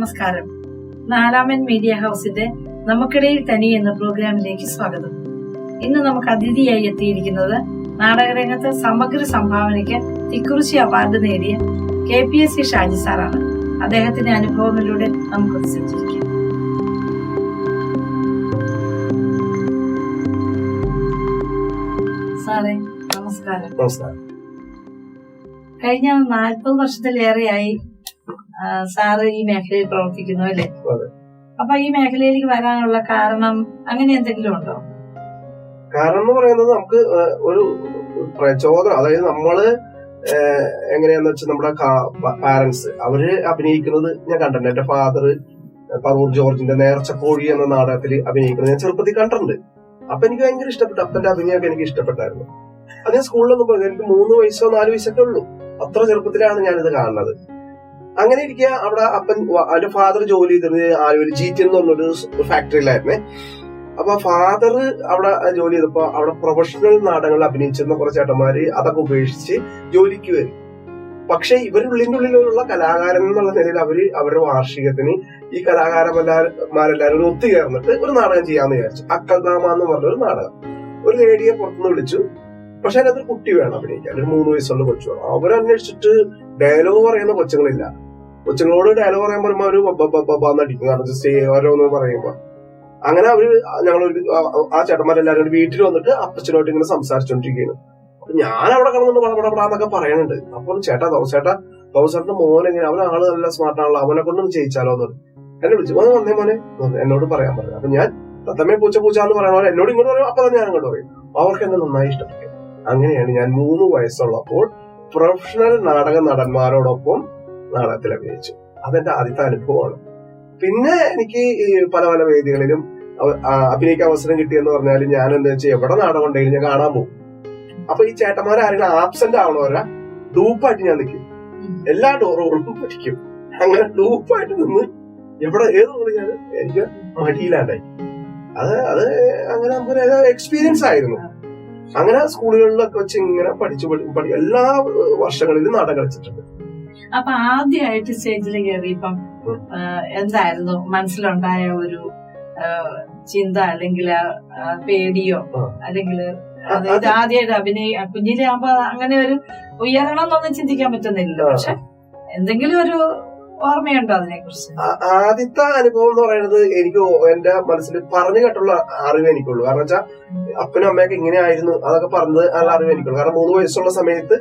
നമസ്കാരം. നാലാമൻ മീഡിയ ഹൗസിന്റെ നമുക്കിടയിൽ തനി എന്ന പ്രോഗ്രാമിലേക്ക് സ്വാഗതം. ഇന്ന് നമുക്ക് അതിഥിയായി എത്തിയിരിക്കുന്നത് നാടകരംഗത്ത് സമഗ്ര സംഭാവനയ്ക്ക് തിക്കുറിശി അവാർഡ് നേടിയ KPSC ഷാജി സാറാണ്. അദ്ദേഹത്തിന്റെ അനുഭവങ്ങളിലൂടെ നമുക്കൊന്ന് സഞ്ചരിക്കാം. സാറേ നമസ്കാരം. കഴിഞ്ഞ 40 വർഷത്തിലേറെയായി സാറ് ഈ മേഖലയിൽ പ്രവർത്തിക്കുന്നു അല്ലേ? അപ്പൊ ഈ മേഖലയിലേക്ക് വരാനുള്ള കാരണം അങ്ങനെ എന്തെങ്കിലും ഉണ്ടോ? കാരണം എന്ന് പറയുന്നത് നമുക്ക് ഒരു പ്രചോദനം, അതായത് നമ്മള് എങ്ങനെയാന്ന് വെച്ചാൽ നമ്മുടെ പാരന്റ്സ് അവര് അഭിനയിക്കുന്നത് ഞാൻ കണ്ടിട്ടുണ്ട്. എന്റെ ഫാദർ പറവൂർ ജോർജിന്റെ നേർച്ചക്കോഴി എന്ന നാടകത്തിൽ അഭിനയിക്കുന്നത് ഞാൻ ചെറുപ്പത്തിൽ കണ്ടിട്ടുണ്ട്. അപ്പൊ എനിക്ക് ഭയങ്കര ഇഷ്ടപ്പെട്ടു. അപ്പന്റെ അഭിനയമൊക്കെ എനിക്ക് ഇഷ്ടപ്പെട്ടായിരുന്നു. അത് ഞാൻ സ്കൂളിലൊന്നും പോയത് എനിക്ക് 3 വയസ്സോ 4 വയസ്സൊക്കെ ഉള്ളൂ. അത്ര ചെറുപ്പത്തിലാണ് ഞാനിത് കാണുന്നത്. അങ്ങനെ ഇരിക്കുക അവിടെ അപ്പൻ അവന്റെ ഫാദർ ജോലി ചെയ്തത് ആലുവയിൽ GT എന്ന് പറഞ്ഞൊരു ഫാക്ടറിയിലായിരുന്നേ. അപ്പൊ ഫാദർ അവിടെ ജോലി ചെയ്തപ്പോ അവിടെ പ്രൊഫഷണൽ നാടകങ്ങളിൽ അഭിനയിച്ചിരുന്ന കുറച്ച് ചേട്ടന്മാര് അതൊക്കെ ഉപേക്ഷിച്ച് ജോലിക്ക് വരും. പക്ഷെ ഇവരുള്ളിന്റെ ഉള്ളിലുള്ള കലാകാരൻ എന്നുള്ള നിലയിൽ അവരുടെ വാർഷികത്തിന് ഈ കലാകാരന്മാരെല്ലാവരും ഒത്തുചേർന്നിട്ട് ഒരു നാടകം ചെയ്യാന്ന് വിചാരിച്ചു. അക്കൽനാമ എന്ന് പറഞ്ഞൊരു നാടകം. ഒരു ലേഡിയെ പുറത്തുനിന്ന് വിളിച്ചു. പക്ഷെ അതിനകത്തൊരു കുട്ടി വേണം അഭിനയിക്കാൻ, ഒരു 3 വയസ്സുള്ള കൊച്ചു വേണം. അവരന്വേഷിച്ചിട്ട് ഡയലോഗ് പറയുന്ന കൊച്ചുങ്ങളില്ല. കൊച്ചുങ്ങളോട് ഡയലോഗ് പറയാൻ പറയുമ്പോ അവര് നടിക്കും. കാരണം ഓരോന്ന് പറയുമ്പോ അങ്ങനെ ഞങ്ങളൊരു ആ ചേട്ടന്മാരെല്ലാരും ഒരു വീട്ടിൽ വന്നിട്ട് അപ്പച്ചനോട്ട് ഇങ്ങനെ സംസാരിച്ചോണ്ടിരിക്കുകയാണ്. അപ്പൊ ഞാൻ അവിടെ കിടന്നിട്ട് പടപടാന്നൊക്കെ പറയുന്നുണ്ട്. അപ്പൊ തോമസേട്ടന്റെ മോൻ എങ്ങനെ, അവനാള് നല്ല സ്മാർട്ടാണല്ലോ, അവനെ കൊണ്ടൊന്ന് ചെയ്യിച്ചാലോ എന്ന് എന്നെ വിളിച്ചു. വന്നേ മോനെ എന്നോട് പറയാൻ പറഞ്ഞു. അപ്പൊ ഞാൻ തത്തമ്മേ പൂച്ച എന്ന് പറയണ പോലെ എന്നോട് ഇങ്ങോട്ട് പറയും. അപ്പൊ തന്നെ ഞാൻ അങ്ങോട്ട് പറയും. അവർക്ക് എന്നെ നന്നായി ഇഷ്ടപ്പെട്ടു. അങ്ങനെയാണ് ഞാൻ 3 വയസ്സുള്ളപ്പോൾ പ്രൊഫഷണൽ നാടക നടന്മാരോടൊപ്പം നാടകത്തിൽ അഭിനയിച്ചു. അതെന്റെ ആദ്യത്തെ അനുഭവമാണ്. പിന്നെ എനിക്ക് പല പല വേദികളിലും അഭിനയിക്കാൻ അവസരം കിട്ടിയെന്ന് പറഞ്ഞാൽ ഞാൻ എന്താ വെച്ചാൽ എവിടെ നാടകം ഉണ്ടെങ്കിലും ഞാൻ കാണാൻ പോകും. അപ്പൊ ഈ ചേട്ടന്മാരാരെങ്കിലും ആബ്സെന്റ് ആവണവരെ ഡൂപ്പായിട്ട് ഞാൻ നിൽക്കും. എല്ലാ ഡോറുകളും പഠിക്കും. അങ്ങനെ ഡൂപ്പായിട്ട് നിന്ന് എവിടെ ഏത് പറഞ്ഞാൽ എനിക്ക് മടിയിലാണ്ടായി. അത് അങ്ങനെ നമുക്ക് എക്സ്പീരിയൻസ് ആയിരുന്നു. അങ്ങനെ സ്കൂളുകളിലൊക്കെ വെച്ച് ഇങ്ങനെ പഠിച്ചു എല്ലാ വർഷങ്ങളിലും നാടകം കളിച്ചിട്ടുണ്ട്. അപ്പൊ ആദ്യമായിട്ട് സ്റ്റേജിൽ കയറിയപ്പം എന്തായിരുന്നു മനസ്സിലുണ്ടായ ഒരു ചിന്ത, അല്ലെങ്കിൽ പേടിയോ, അല്ലെങ്കിൽ ആദ്യമായിട്ട് കുഞ്ഞിലെ ആകുമ്പോ അങ്ങനെ ഒരു ഉയരണം എന്നൊന്നും ചിന്തിക്കാൻ പറ്റുന്നില്ലല്ലോ. പക്ഷെ എന്തെങ്കിലും ഒരു ഓർമ്മയുണ്ടോ അതിനെ കുറിച്ച്? ആദ്യത്തെ അനുഭവം എന്ന് പറയുന്നത് എനിക്ക് എന്റെ മനസ്സിൽ പറഞ്ഞു കേട്ടുള്ള അറിവ് എനിക്കുള്ളൂ. കാരണം വെച്ചാൽ അപ്പനും അമ്മയൊക്കെ ഇങ്ങനെയായിരുന്നു അതൊക്കെ പറഞ്ഞത് നല്ല അറിവ് എനിക്കുള്ളൂ. കാരണം 3 വയസ്സുള്ള സമയത്ത്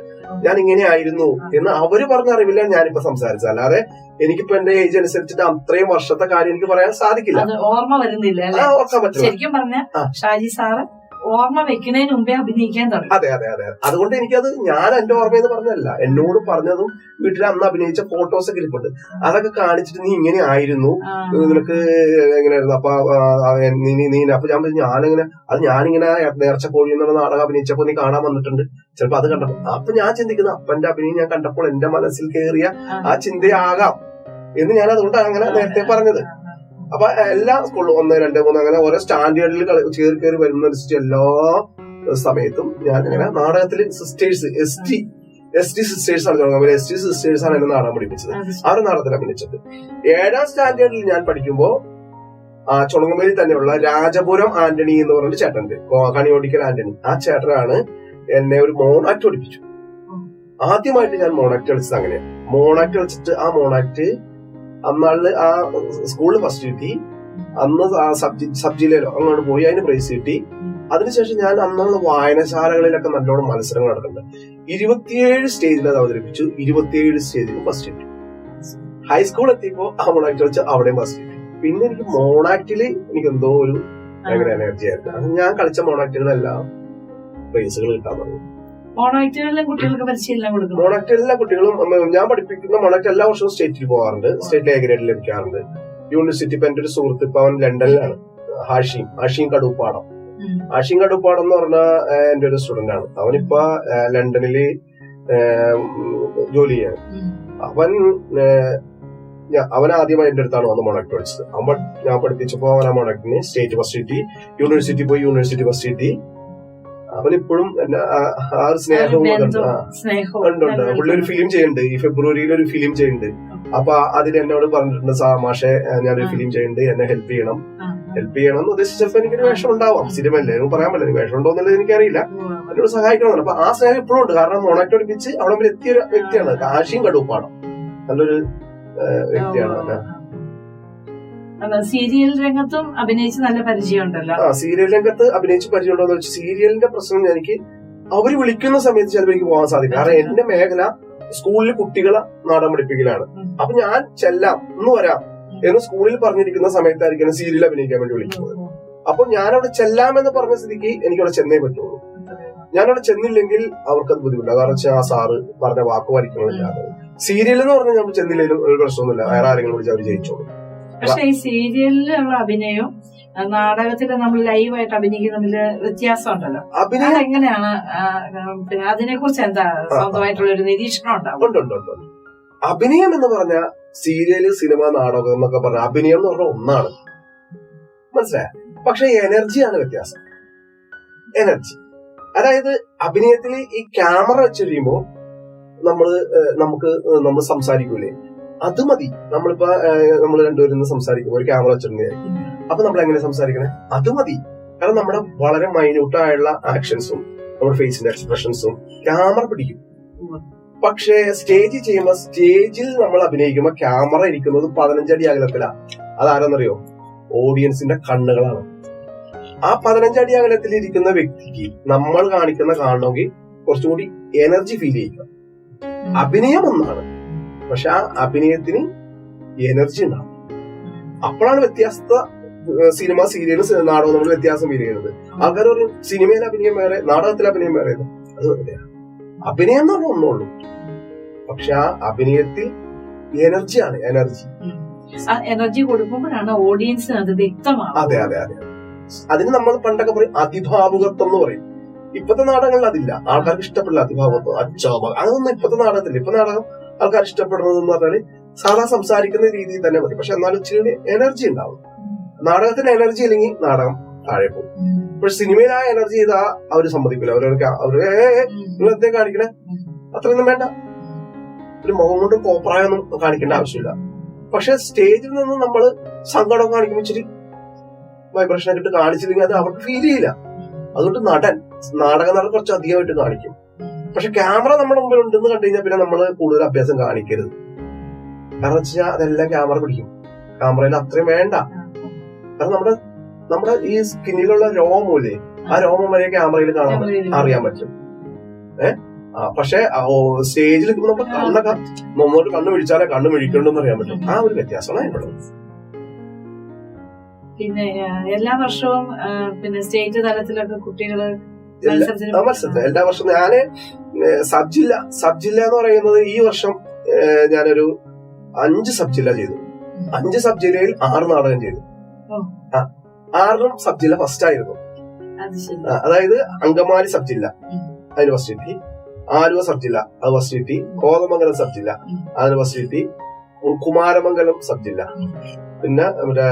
ഞാൻ ഇങ്ങനെയായിരുന്നു എന്ന് അവര് പറഞ്ഞ അറിവില്ല ഞാനിപ്പോ സംസാരിച്ചത്. അല്ലാതെ എനിക്കിപ്പോ എന്റെ ഏജ് അനുസരിച്ചിട്ട് അത്രയും വർഷത്തെ കാര്യം എനിക്ക് പറയാൻ സാധിക്കില്ല. ഓർമ്മ വരുന്നില്ല. ഓർക്കാൻ പറ്റില്ല. ശരിക്കും പറഞ്ഞ ഷാജി സാറ് ഓർമ്മ വെക്കുന്നതിന് മുമ്പേ അഭിനയിക്കാൻ തുടങ്ങി. അതെ. അതുകൊണ്ട് എനിക്കത് ഞാൻ എന്റെ ഓർമ്മയെന്ന് പറഞ്ഞല്ല, എന്നോട് പറഞ്ഞതും വീട്ടിൽ അന്ന് അഭിനയിച്ച ഫോട്ടോസ് ഒക്കെ ഇരിപ്പുണ്ട്. അതൊക്കെ കാണിച്ചിട്ട് നീ ഇങ്ങനെ ആയിരുന്നു, നിനക്ക് എങ്ങനെയായിരുന്നു അപ്പൊ അപ്പൊ ഞാനിങ്ങനെ നേർച്ചക്കോഴി എന്നുള്ള നാടകം അഭിനയിച്ചപ്പോ നീ കാണാൻ വന്നിട്ടുണ്ട്. ചിലപ്പോ അത് കണ്ടപ്പോ അപ്പൊ ഞാൻ ചിന്തിക്കുന്നത് അപ്പന്റെ അഭിനയം ഞാൻ കണ്ടപ്പോൾ എന്റെ മനസ്സിൽ കയറിയ ആ ചിന്തയാകാം എന്ന് ഞാൻ അതുകൊണ്ടാണ് അങ്ങനെ നേരത്തെ പറഞ്ഞത്. അപ്പൊ എല്ലാ സ്കൂളിലും 1, 2, 3 അങ്ങനെ ഓരോ സ്റ്റാൻഡേർഡിൽ കയറി വരുന്നതനുസരിച്ച് എല്ലാ സമയത്തും ഞാൻ ഇങ്ങനെ നാടകത്തില് സിസ്റ്റേഴ്സ് ST സിസ്റ്റേഴ്സ് ആണ് തുടങ്ങുന്നത്. ST സിസ്റ്റേഴ്സ് ആണ് എന്നെ നാടകം പഠിപ്പിച്ചത്. ആ ഒരു നാടകത്തിൽ അഭിനയിച്ചത്. 7ാം സ്റ്റാൻഡേർഡിൽ ഞാൻ പഠിക്കുമ്പോ ചുണങ്ങമേലിൽ തന്നെയുള്ള രാജപുരം ആന്റണി എന്ന് പറഞ്ഞൊരു ചേട്ടനുണ്ട്, കണിയോടിക്കൽ ആന്റണി. ആ ചേട്ടനാണ് എന്നെ ഒരു മോണാക്ട് പഠിപ്പിച്ചു. ആദ്യമായിട്ട് ഞാൻ മോണാക്ട് കളിച്ചത് അങ്ങനെയാണ്. മോണാക്ട് കളിച്ചിട്ട് ആ മോണാക്ട് അന്നാളില് ആ സ്കൂളിൽ ഫസ്റ്റ് കിട്ടി. അന്ന് സബ് ജില്ലയിലോ അങ്ങോട്ട് പോയി അതിന് പ്രൈസ് കിട്ടി. അതിനുശേഷം ഞാൻ അന്നുള്ള വായനശാലകളിലൊക്കെ നല്ലോണം മത്സരങ്ങൾ നടക്കുന്നുണ്ട്. 27 സ്റ്റേജിൽ അത് അവതരിപ്പിച്ചു. 27 സ്റ്റേജിൽ ഫസ്റ്റ് കിട്ടി. ഹൈസ്കൂൾ എത്തിയപ്പോ ആ മോണാക്ട് വെച്ച് അവിടെയും ഫസ്റ്റ് കിട്ടി. പിന്നെ എനിക്ക് മോണാക്ടില് എനിക്ക് എന്തോ ഒരു ഭയങ്കര എനർജി ആയിരുന്നു. ഞാൻ കളിച്ച മോണാക്ടുകളെല്ലാം പ്രൈസുകൾ കിട്ടാൻ തുടങ്ങി. മോണാക്ട് എല്ലാ കുട്ടികളും ഞാൻ പഠിപ്പിക്കുന്ന മോണാക്ട് എല്ലാ വർഷവും സ്റ്റേറ്റിൽ പോകാറുണ്ട്. സ്റ്റേറ്റ് എ ഗ്രേഡ് ലഭിക്കാറുണ്ട്. യൂണിവേഴ്സിറ്റി ഇപ്പൊ എന്റെ ഒരു സുഹൃത്ത് ഇപ്പൊ അവൻ ലണ്ടനിലാണ്, ഹാഷിം കടുപ്പാടം. ഹാഷിം കടുപ്പാടം എന്ന് പറഞ്ഞ എന്റെ ഒരു സ്റ്റുഡന്റ് ആണ്. അവനിപ്പോ ലണ്ടനില് ജോലി ചെയ്യാണ്. അവൻ ആദ്യമായി എന്റെ അടുത്താണ് വന്ന് മോണാക്ട് പഠിച്ചത്. ഞാൻ പഠിപ്പിച്ചപ്പോ അവൻ ആ മോണാക്ടിന് സ്റ്റേറ്റ് ഫസ്റ്റ് കിട്ടി. യൂണിവേഴ്സിറ്റി പോയി യൂണിവേഴ്സിറ്റി ഫസ്റ്റ് കിട്ടി. അവനിപ്പോഴും ആ ഒരു സ്നേഹവും ഉണ്ട്. പുള്ളി ഒരു ഫിലിം ചെയ്യുന്നുണ്ട്, ഈ ഫെബ്രുവരിയിൽ ഒരു ഫിലിം ചെയ്യുന്നുണ്ട്. അപ്പൊ അതിന് എന്നോട് പറഞ്ഞിട്ടുണ്ട് മാഷെ ഞാനൊരു ഫിലിം ചെയ്യുന്നുണ്ട്, എന്നെ ഹെൽപ്പ് ചെയ്യണം എന്ന് ഉദ്ദേശിച്ചപ്പോ എനിക്കൊരു വേഷം ഉണ്ടാവാം. സിനിമയല്ലേ, പറയാൻ പറ്റില്ല വേഷം ഉണ്ടോ എന്നുള്ളത് എനിക്കറിയില്ല. എന്നോട് സഹായിക്കണം. അപ്പൊ ആ സ്നേഹം ഇപ്പോഴും ഉണ്ട്. കാരണം മോണാക്ട് പഠിപ്പിച്ച് അവിടെ വരെ എത്തിയ ഒരു വ്യക്തിയാണ്. കാശിയും കടുപ്പാണ്, നല്ലൊരു വ്യക്തിയാണ്. സീരിയൽ രംഗത്തും അഭിനയിച്ച് നല്ല പരിചയമുണ്ടല്ലോ. സീരിയൽ രംഗത്ത് അഭിനയിച്ച് പരിചയമുണ്ടോ എന്ന് വെച്ചാൽ സീരിയലിന്റെ പ്രശ്നം എനിക്ക് അവര് വിളിക്കുന്ന സമയത്ത് ചിലപ്പോൾ എനിക്ക് പോകാൻ സാധിക്കും. കാരണം എന്റെ മേഖല സ്കൂളിൽ കുട്ടികളെ നാടകം പഠിപ്പിക്കലാണ്. അപ്പൊ ഞാൻ ചെല്ലാം എന്ന് വരാം എന്ന് സ്കൂളിൽ പറഞ്ഞിരിക്കുന്ന സമയത്തായിരിക്കും സീരിയൽ അഭിനയിക്കാൻ വേണ്ടി വിളിക്കുന്നത്. അപ്പൊ ഞാനവിടെ ചെല്ലാമെന്ന് പറഞ്ഞ സ്ഥിതിക്ക് എനിക്കവിടെ ചെന്നേ പറ്റുള്ളൂ. ഞാനവിടെ ചെന്നില്ലെങ്കിൽ അവർക്കത് ബുദ്ധിമുട്ടാണ്. കാരണം വെച്ചാൽ ആ സാറ് പറഞ്ഞ വാക്ക് പാലിക്കണമെന്നില്ല. സീരിയൽ എന്ന് പറഞ്ഞാൽ നമ്മൾ ചെന്നില്ലെങ്കിലും ഒരു പ്രശ്നമൊന്നുമില്ല, വേറെ ആരെങ്കിലും വിളിച്ച് അവർ ജയിച്ചോളൂ. പക്ഷെ ഈ സീരിയലിലുള്ള അഭിനയവും നാടകത്തില് നമ്മൾ ലൈവായിട്ട് അഭിനയിക്കുന്ന തമ്മിൽ വ്യത്യാസം ഉണ്ടല്ലോ. അഭിനയം എങ്ങനെയാണ്? പിന്നെ അതിനെ കുറിച്ച് എന്താ സ്വന്തമായിട്ടുള്ള ഒരു നിരീക്ഷണം ഉണ്ടാവും? അഭിനയം എന്ന് പറഞ്ഞ സീരിയല്, സിനിമ, നാടകം എന്നൊക്കെ പറഞ്ഞ അഭിനയം എന്ന് പറഞ്ഞ ഒന്നാണ്, മനസ്സിലായ? പക്ഷെ എനർജിയാണ് വ്യത്യാസം. എനർജി, അതായത് അഭിനയത്തിൽ ഈ ക്യാമറ വെച്ചിരിക്കുമ്പോ നമ്മൾ സംസാരിക്കൂലേ, അത് മതി. നമ്മളിപ്പോ നമ്മൾ രണ്ടുപേരും സംസാരിക്കുമ്പോൾ ഒരു ക്യാമറ വെച്ചിട്ടുണ്ടായിരിക്കും. അപ്പൊ നമ്മൾ എങ്ങനെ സംസാരിക്കണേ, അത് മതി. കാരണം നമ്മുടെ വളരെ മൈന്യൂട്ടായുള്ള ആക്ഷൻസും നമ്മുടെ ഫേസിന്റെ എക്സ്പ്രഷൻസും ക്യാമറ പിടിക്കും. പക്ഷേ സ്റ്റേജ് ചെയ്യുമ്പോ, സ്റ്റേജിൽ നമ്മൾ അഭിനയിക്കുമ്പോ ക്യാമറ ഇരിക്കുന്നത് 15 അടി അകലത്തിലാണ്. അതാരെന്നറിയോ? ഓഡിയൻസിന്റെ കണ്ണുകളാണ്. ആ 15 അടി അകലത്തിൽ ഇരിക്കുന്ന വ്യക്തിക്ക് നമ്മൾ കാണണമെങ്കിൽ കുറച്ചുകൂടി എനർജി ഫീൽ ചെയ്യിക്കണം. അഭിനയം ഒന്നാണ്, പക്ഷെ ആ അഭിനയത്തിന് എനർജി ഉണ്ടാവും. അപ്പോഴാണ് വ്യത്യസ്ത സിനിമ, സീരിയൽ, നാടകം നമ്മൾ വ്യത്യാസം ഫീൽ ചെയ്യുന്നത്. ആൾക്കാർ പറയും സിനിമയിൽ അഭിനയം വേറെ, നാടകത്തിൽ അഭിനയം വേറെ. അത് അഭിനയം എന്ന് പറഞ്ഞാൽ ഒന്നുള്ളൂ, പക്ഷെ ആ അഭിനയത്തിൽ എനർജിയാണ്. എനർജി കൊടുക്കുമ്പോഴാണ് ഓഡിയൻസിന് അത് വ്യക്തമാണ്. അതെ. അതിന് നമ്മൾ പണ്ടൊക്കെ പറയും അതിഭാവുകത്വം എന്ന് പറയും. ഇപ്പത്തെ നാടകങ്ങളിൽ അതില്ല. ആൾക്കാർക്ക് ഇഷ്ടപ്പെടില്ല അതിഭാവുകത്വം, അച്ചോഭാവം, അതൊന്നും ഇപ്പത്തെ നാടകത്തില്ല. ഇപ്പൊ നാടകം ആൾക്കാർ ഇഷ്ടപ്പെടുന്നത് എന്ന് പറഞ്ഞാല് സാധാ സംസാരിക്കുന്ന രീതിയിൽ തന്നെ മതി. പക്ഷെ എന്നാലും ഇച്ചിരി എനർജി ഉണ്ടാവും. നാടകത്തിന് എനർജി ഇല്ലെങ്കിൽ നാടകം താഴെ പോകും. പക്ഷെ സിനിമയിൽ ആ എനർജി ചെയ്താ അവര് സമ്മതിക്കില്ല. നിങ്ങൾ എന്തേ കാണിക്കണേ, അത്രയൊന്നും വേണ്ട. ഒരു മുഖം കൊണ്ട് കോപ്രായൊന്നും കാണിക്കേണ്ട ആവശ്യമില്ല. പക്ഷെ സ്റ്റേജിൽ നിന്ന് നമ്മൾ സങ്കടം കാണിക്കുമ്പോൾ ഇച്ചിരി വൈബ്രേഷൻ ആയിട്ട് കാണിച്ചില്ലെങ്കിൽ അത് അവർക്ക് ഫീൽ ചെയ്യില്ല. അതുകൊണ്ട് നാടക നടൻ കുറച്ച് അധികമായിട്ട് കാണിക്കും. പക്ഷെ ക്യാമറ നമ്മുടെ മുമ്പിൽ ഉണ്ടെന്ന് കണ്ടു കഴിഞ്ഞാൽ പിന്നെ നമ്മൾ കൂടുതൽ അഭ്യാസം കാണിക്കരുത്. കാരണം വെച്ചാൽ അതെല്ലാം ക്യാമറ പിടിക്കും. ക്യാമറയിൽ അത്രയും വേണ്ട. കാരണം നമ്മുടെ ഈ സ്കിന്നിലുള്ള രോമമില്ലേ, ആ രോമം വരെ ക്യാമറയിൽ അറിയാൻ പറ്റും. പക്ഷെ സ്റ്റേജിൽ നമ്മൾ മുന്നോട്ട് കണ്ണു പിടിച്ചാലേ കണ്ണു മിഴിക്കണ്ടെന്ന് അറിയാൻ പറ്റും. ആ ഒരു വ്യത്യാസമാണ് അതിനുള്ളത്. പിന്നെ എല്ലാ വർഷവും പിന്നെ സ്റ്റേറ്റ് തലത്തിലൊക്കെ കുട്ടികള് മത്സരത്തിൽ എല്ലാ വർഷവും ഞാന് സബ് ജില്ല എന്ന് പറയുന്നത് ഈ വർഷം ഞാനൊരു 5 സബ് ജില്ല ചെയ്തു. 5 സബ് ജില്ലയിൽ 6 നാടകം ചെയ്തു. 6 സബ് ജില്ല ഫസ്റ്റ് ആയിരുന്നു. അതായത് അങ്കമാലി സബ് ജില്ല അതിന് ഫസ്റ്റ് കിട്ടി, ആലുവ സബ് ജില്ല അത് ഫസ്റ്റ് കിട്ടി, കോതമംഗലം സബ് ജില്ല അതിന് ഫസ്റ്റ് കിട്ടി, കുമാരമംഗലം സബ് ജില്ല, പിന്നെ ഇവിടെ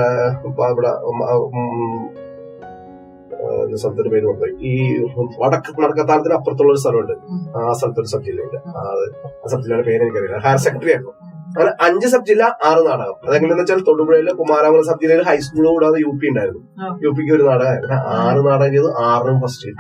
സ്ഥലത്തിന്റെ പേര് കൊണ്ടുപോയി ഈ നടക്കത്താലത്തിന് അപ്പുറത്തുള്ള ഒരു സ്ഥലമുണ്ട്. ആ സ്ഥലത്തൊരു സബ് ജില്ലയുണ്ട്. ആ സബ് ജില്ലയുടെ പേര് എനിക്കറിയില്ല. ഹയർ സെക്രട്ടറി ആയിരുന്നു. അങ്ങനെ 5 സബ് ജില്ല 6 നാടകം. അതെങ്ങനെയെന്ന് വെച്ചാൽ തൊടുപുഴയിലെ കുമാരമംഗലം സബ് ജില്ലയിൽ ഹൈസ്കൂൾ കൂടാതെ UP ഉണ്ടായിരുന്നു. UPക്ക് ഒരു നാടകം. 6 നാടകം ചെയ്തു, 6 ഫസ്റ്റ് ചെയ്തു.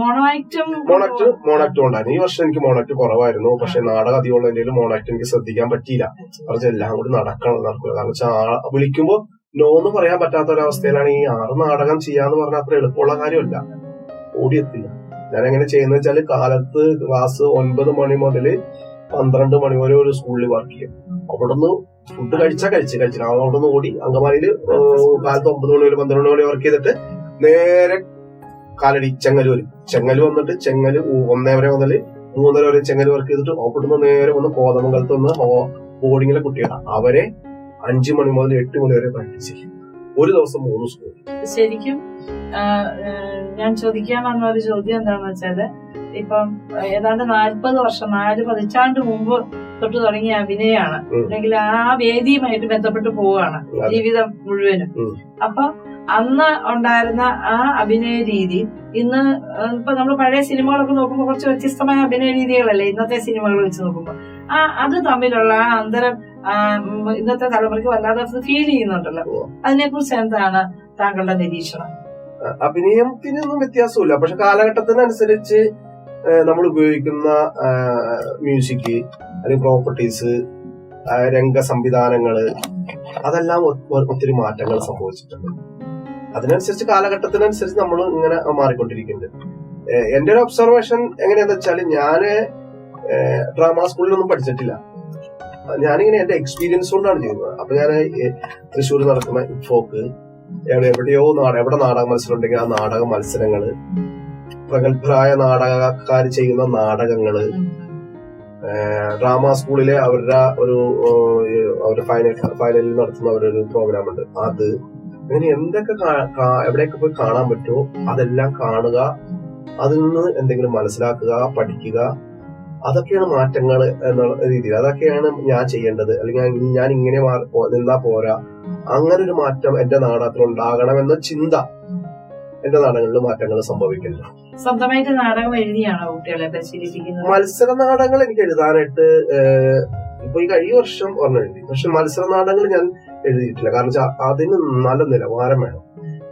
മോണാക്ട് ഉണ്ടായിരുന്നു. ഈ വർഷം എനിക്ക് മോണാക്ട് കുറവായിരുന്നു. പക്ഷെ നാടകം അധികം ഉള്ളതിന്റെ മോണാക്ട് എനിക്ക് ശ്രദ്ധിക്കാൻ പറ്റിയില്ല. കാരണം എല്ലാം കൂടി നടക്കില്ല. കാരണം വെച്ചാൽ വിളിക്കുമ്പോ നോന്ന് പറയാൻ പറ്റാത്ത ഒരവസ്ഥയിലാണ്. ഈ 6 നാടകം ചെയ്യാന്ന് പറഞ്ഞാൽ അത്ര എളുപ്പമുള്ള കാര്യമല്ല, ഓടിയെത്തില്ല. ഞാൻ എങ്ങനെ ചെയ്യുന്ന വെച്ചാല് കാലത്ത് ക്ലാസ് 9 മണി മുതൽ 12 മണി വരെ ഒരു സ്കൂളിൽ വർക്ക് ചെയ്യും. അവിടുന്ന് ഫുഡ് കഴിച്ചില്ല. അവിടുന്ന് ഓടി അങ്കമാലിയിൽ കാലത്ത് 9 മണി വരെ 12 മണി വരെ വർക്ക് ചെയ്തിട്ട് നേരെ കാലടി ചെങ്ങല് വന്നിട്ട് ചെങ്ങല് 1 വരെ മുതൽ 3 വരെ ചെങ്ങല് വർക്ക് ചെയ്തിട്ട് അവിടുന്ന് നേരെ വന്ന് കോതമംഗലത്ത് നിന്ന് ബോർഡിങ്ങിലെ കുട്ടികളാണ്. അവരെ 5 മണി മുതൽ 8 മണി വരെ പ്രാക്ടീസ് ചെയ്യും. ഒരു ദിവസം 3 സ്കൂൾ. ശരിക്കും ഞാൻ ചോദിക്കാൻ വന്ന ഒരു ചോദ്യം എന്താണെന്ന് വെച്ചാല്, ഇപ്പം ഏതാണ്ട് 40 വർഷം 4 പതിറ്റാണ്ട് മുമ്പ് തൊട്ട് തുടങ്ങിയ അഭിനയമാണ്, അല്ലെങ്കിൽ ആ വേദിയുമായിട്ട് ബന്ധപ്പെട്ട് പോവുകയാണ് ജീവിതം മുഴുവനും. അപ്പൊ അന്ന് ഉണ്ടായിരുന്ന ആ അഭിനയ രീതി ഇന്ന് ഇപ്പൊ നമ്മൾ പഴയ സിനിമകളൊക്കെ നോക്കുമ്പോൾ കുറച്ച് വ്യത്യസ്തമായ അഭിനയ രീതികളല്ലേ ഇന്നത്തെ സിനിമകൾ വെച്ച് നോക്കുമ്പോൾ അത് തമ്മിലുള്ള ആ അന്തരം ഇന്നത്തെ തലമുറയ്ക്ക് വല്ലാതെ ഫീൽ ചെയ്യുന്നുണ്ടല്ലോ. അതിനെ കുറിച്ച് എന്താണ് താങ്കളുടെ നിരീക്ഷണം? അഭിനയത്തിനൊന്നും വ്യത്യാസമില്ല, പക്ഷെ കാലഘട്ടത്തിനനുസരിച്ച് നമ്മൾ ഉപയോഗിക്കുന്ന മ്യൂസിക് അല്ലെങ്കിൽ പ്രോപ്പർട്ടീസ്, രംഗ സംവിധാനങ്ങള്, അതെല്ലാം ഒത്തിരി മാറ്റങ്ങൾ സംഭവിച്ചിട്ടുണ്ട്. അതിനനുസരിച്ച് കാലഘട്ടത്തിനനുസരിച്ച് നമ്മൾ ഇങ്ങനെ മാറിക്കൊണ്ടിരിക്കുന്നുണ്ട്. എന്റെ ഒരു ഒബ്സർവേഷൻ എങ്ങനെയാന്ന് വെച്ചാല്, ഞാന് ഡ്രാമ സ്കൂളിലൊന്നും പഠിച്ചിട്ടില്ല. ഞാനിങ്ങനെ എന്റെ എക്സ്പീരിയൻസ് കൊണ്ടാണ് ചെയ്യുന്നത്. അപ്പൊ ഞാൻ തൃശ്ശൂർ നടക്കുന്ന ഇഫോക്ക്, എവിടെ നാടക മത്സരം ഉണ്ടെങ്കിൽ ആ നാടക മത്സരങ്ങള്, പ്രഗത്ഭരായ നാടകക്കാർ ചെയ്യുന്ന നാടകങ്ങള്, ഡ്രാമ സ്കൂളിലെ അവരുടെ ഫൈനലിൽ നടത്തുന്ന അവരൊരു പ്രോഗ്രാം ഉണ്ട്, അത് അങ്ങനെ എന്തൊക്കെ എവിടെയൊക്കെ പോയി കാണാൻ പറ്റുമോ അതെല്ലാം കാണുക, അതിൽ നിന്ന് എന്തെങ്കിലും മനസ്സിലാക്കുക, പഠിക്കുക. അതൊക്കെയാണ് മാറ്റങ്ങൾ എന്നുള്ള രീതിയിൽ. അതൊക്കെയാണ് ഞാൻ ചെയ്യേണ്ടത്. അല്ലെങ്കിൽ ഞാൻ ഇങ്ങനെ നിന്നാ പോരാ, അങ്ങനെ ഒരു മാറ്റം എന്റെ നാടകത്തിൽ ഉണ്ടാകണമെന്ന ചിന്ത എന്റെ നാടകങ്ങളിൽ മാറ്റങ്ങൾ സംഭവിക്കുന്നു. സ്വന്തമായിട്ട് നാടകം എഴുതിയാണോ കുട്ടികളെ പരിശീലിപ്പിക്കുന്നത്? മത്സര നാടകങ്ങൾ എനിക്ക് എഴുതാനായിട്ട് ഇപ്പൊ ഈ കഴിഞ്ഞ വർഷം ഒരെണ്ണം എഴുതി. പക്ഷെ മത്സര നാടകങ്ങൾ ഞാൻ എഴുതിയിട്ടില്ല. കാരണം അതിന് നല്ല നിലവാരം വേണം.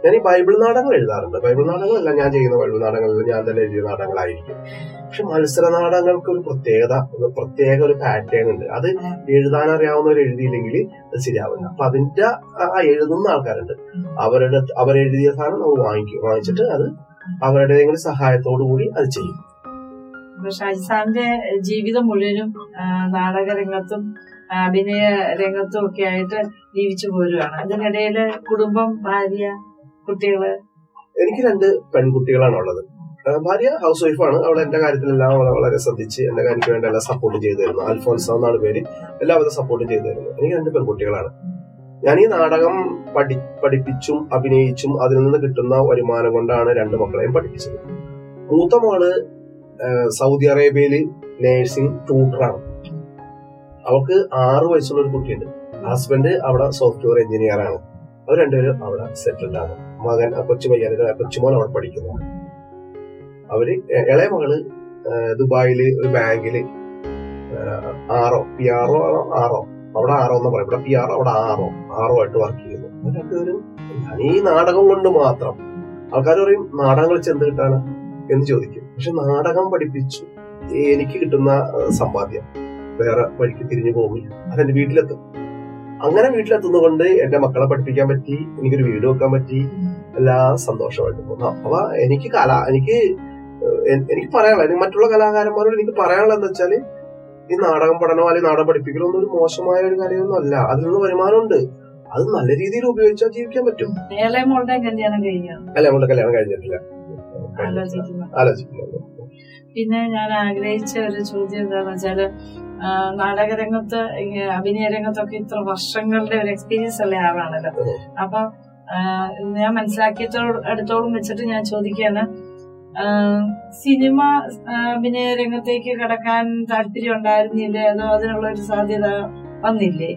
ഞാൻ ഈ ബൈബിൾ നാടകങ്ങൾ എഴുതാറുണ്ട്. ബൈബിൾ നാടകങ്ങളല്ല ഞാൻ ചെയ്യുന്ന ബൈബിൾ നാടകങ്ങളിൽ ഞാൻ തന്നെ എഴുതിയ നാടകങ്ങളായിരിക്കും. പക്ഷെ മത്സര നാടകങ്ങൾക്ക് ഒരു പ്രത്യേക ഒരു പാറ്റേൺ ഉണ്ട്. അത് എഴുതാനറിയാവുന്നവർ എഴുതിയില്ലെങ്കിൽ അത് ശരിയാവില്ല. അപ്പൊ അതിന്റെ എഴുതുന്ന ആൾക്കാരുണ്ട്, അവരെഴുതിയ സാധനം നമ്മൾ വാങ്ങിച്ചിട്ട് അത് അവരുടെ സഹായത്തോടു കൂടി അത് ചെയ്യും. ഷാജിസാറിന്റെ ജീവിതം മുഴുവനും നാടക രംഗത്തും അഭിനയ രംഗത്തും ഒക്കെ ആയിട്ട് ജീവിച്ചു പോരുകയാണ്. അതിനിടയില് കുടുംബം, ഭാര്യ, കുട്ടികള്? എനിക്ക് 2 പെൺകുട്ടികളാണുള്ളത്. ഭാര്യ ഹൗസ് വൈഫാണ്. അവൾ എന്റെ കാര്യത്തിലെല്ലാം വളരെ ശ്രദ്ധിച്ച് എനിക്ക് വേണ്ട എല്ലാം സപ്പോർട്ട് ചെയ്തു തരുന്നു. അൽഫോൻസ എന്നാണ് പേര്. എല്ലാവരും സപ്പോർട്ട് ചെയ്തു തരുന്നു. എനിക്ക് 2 പെൺകുട്ടികളാണ്. ഞാൻ ഈ നാടകം പഠിപ്പിച്ചും അഭിനയിച്ചും അതിൽ നിന്ന് കിട്ടുന്ന വരുമാനം കൊണ്ടാണ് 2 മക്കളെയും പഠിപ്പിച്ചത്. മൂത്ത മോള് സൗദി അറേബ്യയിൽ നേഴ്സിംഗ് ട്യൂട്ടറാണ്. അവൾക്ക് 6 വയസ്സുള്ള ഒരു കുട്ടിയുണ്ട്. ഹസ്ബൻഡ് അവിടെ സോഫ്റ്റ്വെയർ എഞ്ചിനീയർ ആണ്. അവർ 2 പേരും അവിടെ സെറ്റിൽഡ് ആണ്. മകൻ കൊച്ചുമോൻ അവിടെ പഠിക്കുന്നു. അവര് ഇളയ മകള് ദുബായില് ഒരു ബാങ്കില് PRO അവിടെ 6 എന്ന് പറയും, ഇവിടെ PR അവിടെ 6 ആയിട്ട് വർക്ക് ചെയ്യുന്നു. 2 പേരും ഈ നാടകം കൊണ്ട് മാത്രം. ആൾക്കാർ പറയും നാടകം കളിച്ച് എന്ത് കിട്ടാണ് എന്ന് ചോദിക്കും. പക്ഷെ നാടകം പഠിപ്പിച്ചു എനിക്ക് കിട്ടുന്ന സമ്പാദ്യം വേറെ വഴിക്ക് തിരിഞ്ഞു പോകില്ല. അതെന്റെ വീട്ടിലെത്തും. അങ്ങനെ വീട്ടിലെത്തുന്നതുകൊണ്ട് എന്റെ മക്കളെ പഠിപ്പിക്കാൻ പറ്റി, എനിക്കൊരു വീട് വെക്കാൻ പറ്റി, എല്ലാം സന്തോഷമായിട്ട് പോകുന്നു. അപ്പൊ എനിക്ക് പറയാനുള്ള, മറ്റുള്ള കലാകാരന്മാരോട് എനിക്ക് പറയാനുള്ളത് എന്താ വെച്ചാല്, ഈ നാടകം പഠനമോ അല്ലെങ്കിൽ നാടകം പഠിപ്പിക്കലൊന്നും ഒരു മോശമായ ഒരു കാര്യമൊന്നും അല്ല. അതിൽ നിന്ന് വരുമാനമുണ്ട്. അത് നല്ല രീതിയിൽ ഉപയോഗിച്ചാൽ ജീവിക്കാൻ പറ്റും. ഇളയമോളുടെ കല്യാണം കഴിഞ്ഞിട്ടില്ല, ആലോചിക്കുന്നു. പിന്നെ ഞാൻ ആഗ്രഹിച്ച ഒരു ചോദ്യം എന്താണെന്ന് വെച്ചാല്, നാടകരംഗത്ത് അഭിനയ രംഗത്തൊക്കെ ഇത്ര വർഷങ്ങളുടെ ഒരു എക്സ്പീരിയൻസ് ഉള്ള ആളാണല്ലോ. അപ്പൊ ഞാൻ മനസ്സിലാക്കിയിടത്തോളം വെച്ചിട്ട് ഞാൻ ചോദിക്കുകയാണ്, സിനിമ അഭിനയ രംഗത്തേക്ക് കടക്കാൻ താല്പര്യം ഉണ്ടായിരുന്നില്ലേ, അതോ അതിനുള്ള ഒരു സാധ്യത വന്നില്ലേ?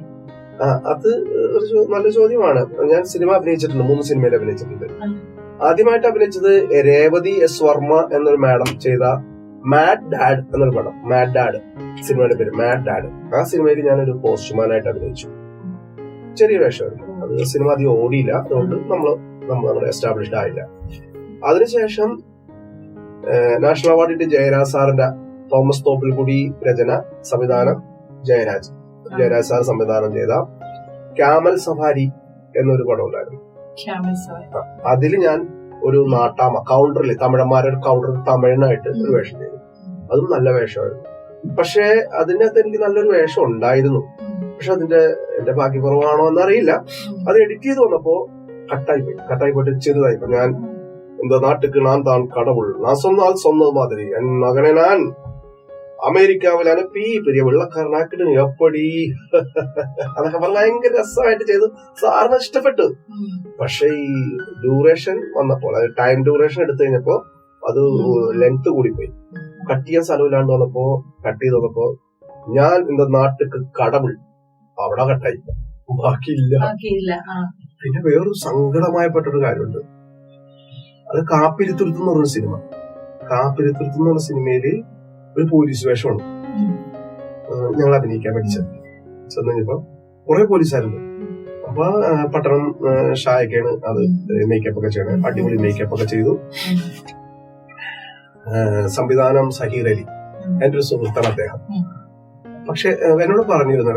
അത് ഒരു നല്ല ചോദ്യമാണ്. ഞാൻ സിനിമ അഭിനയിച്ചിട്ടുണ്ട്, 3 സിനിമയിൽ അഭിനയിച്ചിട്ടുണ്ട്. ആദ്യമായിട്ട് അഭിനയിച്ചത് രേവതി എസ് വർമ്മ എന്നൊരു മാഡം ചെയ്ത മാഡ് ഡാഡ് എന്നൊരു പടം. മാഡ് ഡാഡ് സിനിമയുടെ പേര് മാഡ് ഡാഡ്. ആ സിനിമയിൽ ഞാനൊരു പോസ്റ്റ്മാനായിട്ട് അഭിനയിച്ചു. ചെറിയ വേഷമായിരുന്നു. അത് സിനിമ അധികം ഓടിയില്ല, അതുകൊണ്ട് നമ്മൾ എസ്റ്റാബ്ലിഷ്ഡ് ആയില്ല. അതിനുശേഷം നാഷണൽ അവാർഡിന്റെ ജയരാജ് സാറിന്റെ തോമസ് തോപ്പിൽക്കുടി രചന, സംവിധാനം ജയരാജ് സാർ സംവിധാനം ചെയ്ത ക്യാമൽ സഫാരി എന്നൊരു പടം ഉണ്ടായിരുന്നു. അതില് ഞാൻ ഒരു കൗണ്ടറിൽ തമിഴന്മാരുടെ കൗണ്ടറിൽ തമിഴനായിട്ട് ഒരു വേഷം ചെയ്തു. അതും നല്ല വേഷമായിരുന്നു. പക്ഷെ അതിനകത്ത് എനിക്ക് നല്ലൊരു വേഷം ഉണ്ടായിരുന്നു. പക്ഷെ എന്റെ ഭാഗ്യക്കുറവാണോ എന്നറിയില്ല. അത് എഡിറ്റ് ചെയ്ത് വന്നപ്പോ കട്ടായി പോയിട്ട് ചെറുതായിപ്പോ ഞാൻ இந்த நாட்டுக்கு நான் தான் கடவுள், நான் சொன்னால் சொன்னது மாதிரி, என் மகனை நான் അമേരിക്കാവിൽ അനുപ്പി പെരിയ വെള്ളക്കാരനാക്കിട്ട് എപ്പടി അതൊക്കെ ഭയങ്കര രസമായിട്ട് ചെയ്തു. സാറിന് ഇഷ്ടപ്പെട്ടു. പക്ഷെ ഈ ഡ്യൂറേഷൻ വന്നപ്പോൾ, അത് ടൈം ഡ്യൂറേഷൻ എടുത്തു കഴിഞ്ഞപ്പോ അത് ലെങ്ത് കൂടിപ്പോയി. കട്ട് ചെയ്യാൻ സ്ഥലമില്ലാണ്ട് കട്ട് ചെയ്ത് വന്നപ്പോ ഞാൻ இந்த നാട്ടുക്ക് കടവുൾ അവിടെ കട്ടായി, ബാക്കിയില്ല. പിന്നെ വേറൊരു സങ്കടമായപ്പെട്ടൊരു കാര്യമുണ്ട്. അത് കാപ്പിരിത്തുരുത്ത് എന്ന് പറഞ്ഞ സിനിമ. കാപ്പിരിത്തുരുത്ത് എന്ന് പറഞ്ഞ സിനിമയില് ഒരു പോലീസ് വേഷമാണ് ഞങ്ങൾ അഭിനയിക്കാൻ പഠിച്ചത്. ചെന്ന് കഴിഞ്ഞപ്പോ കുറെ പോലീസുകാരുണ്ട്. അപ്പൊ പട്ടണം ഷായൊക്കെയാണ് അത് മേക്കപ്പ് ഒക്കെ ചെയ്യണത്. അടിപൊളി മേക്കപ്പ് ഒക്കെ ചെയ്തു. സംവിധാനം സഹീർ അലി, എന്റെ ഒരു സുഹൃത്താണ് അദ്ദേഹം. പക്ഷെ എന്നോട് പറഞ്ഞിരുന്നു,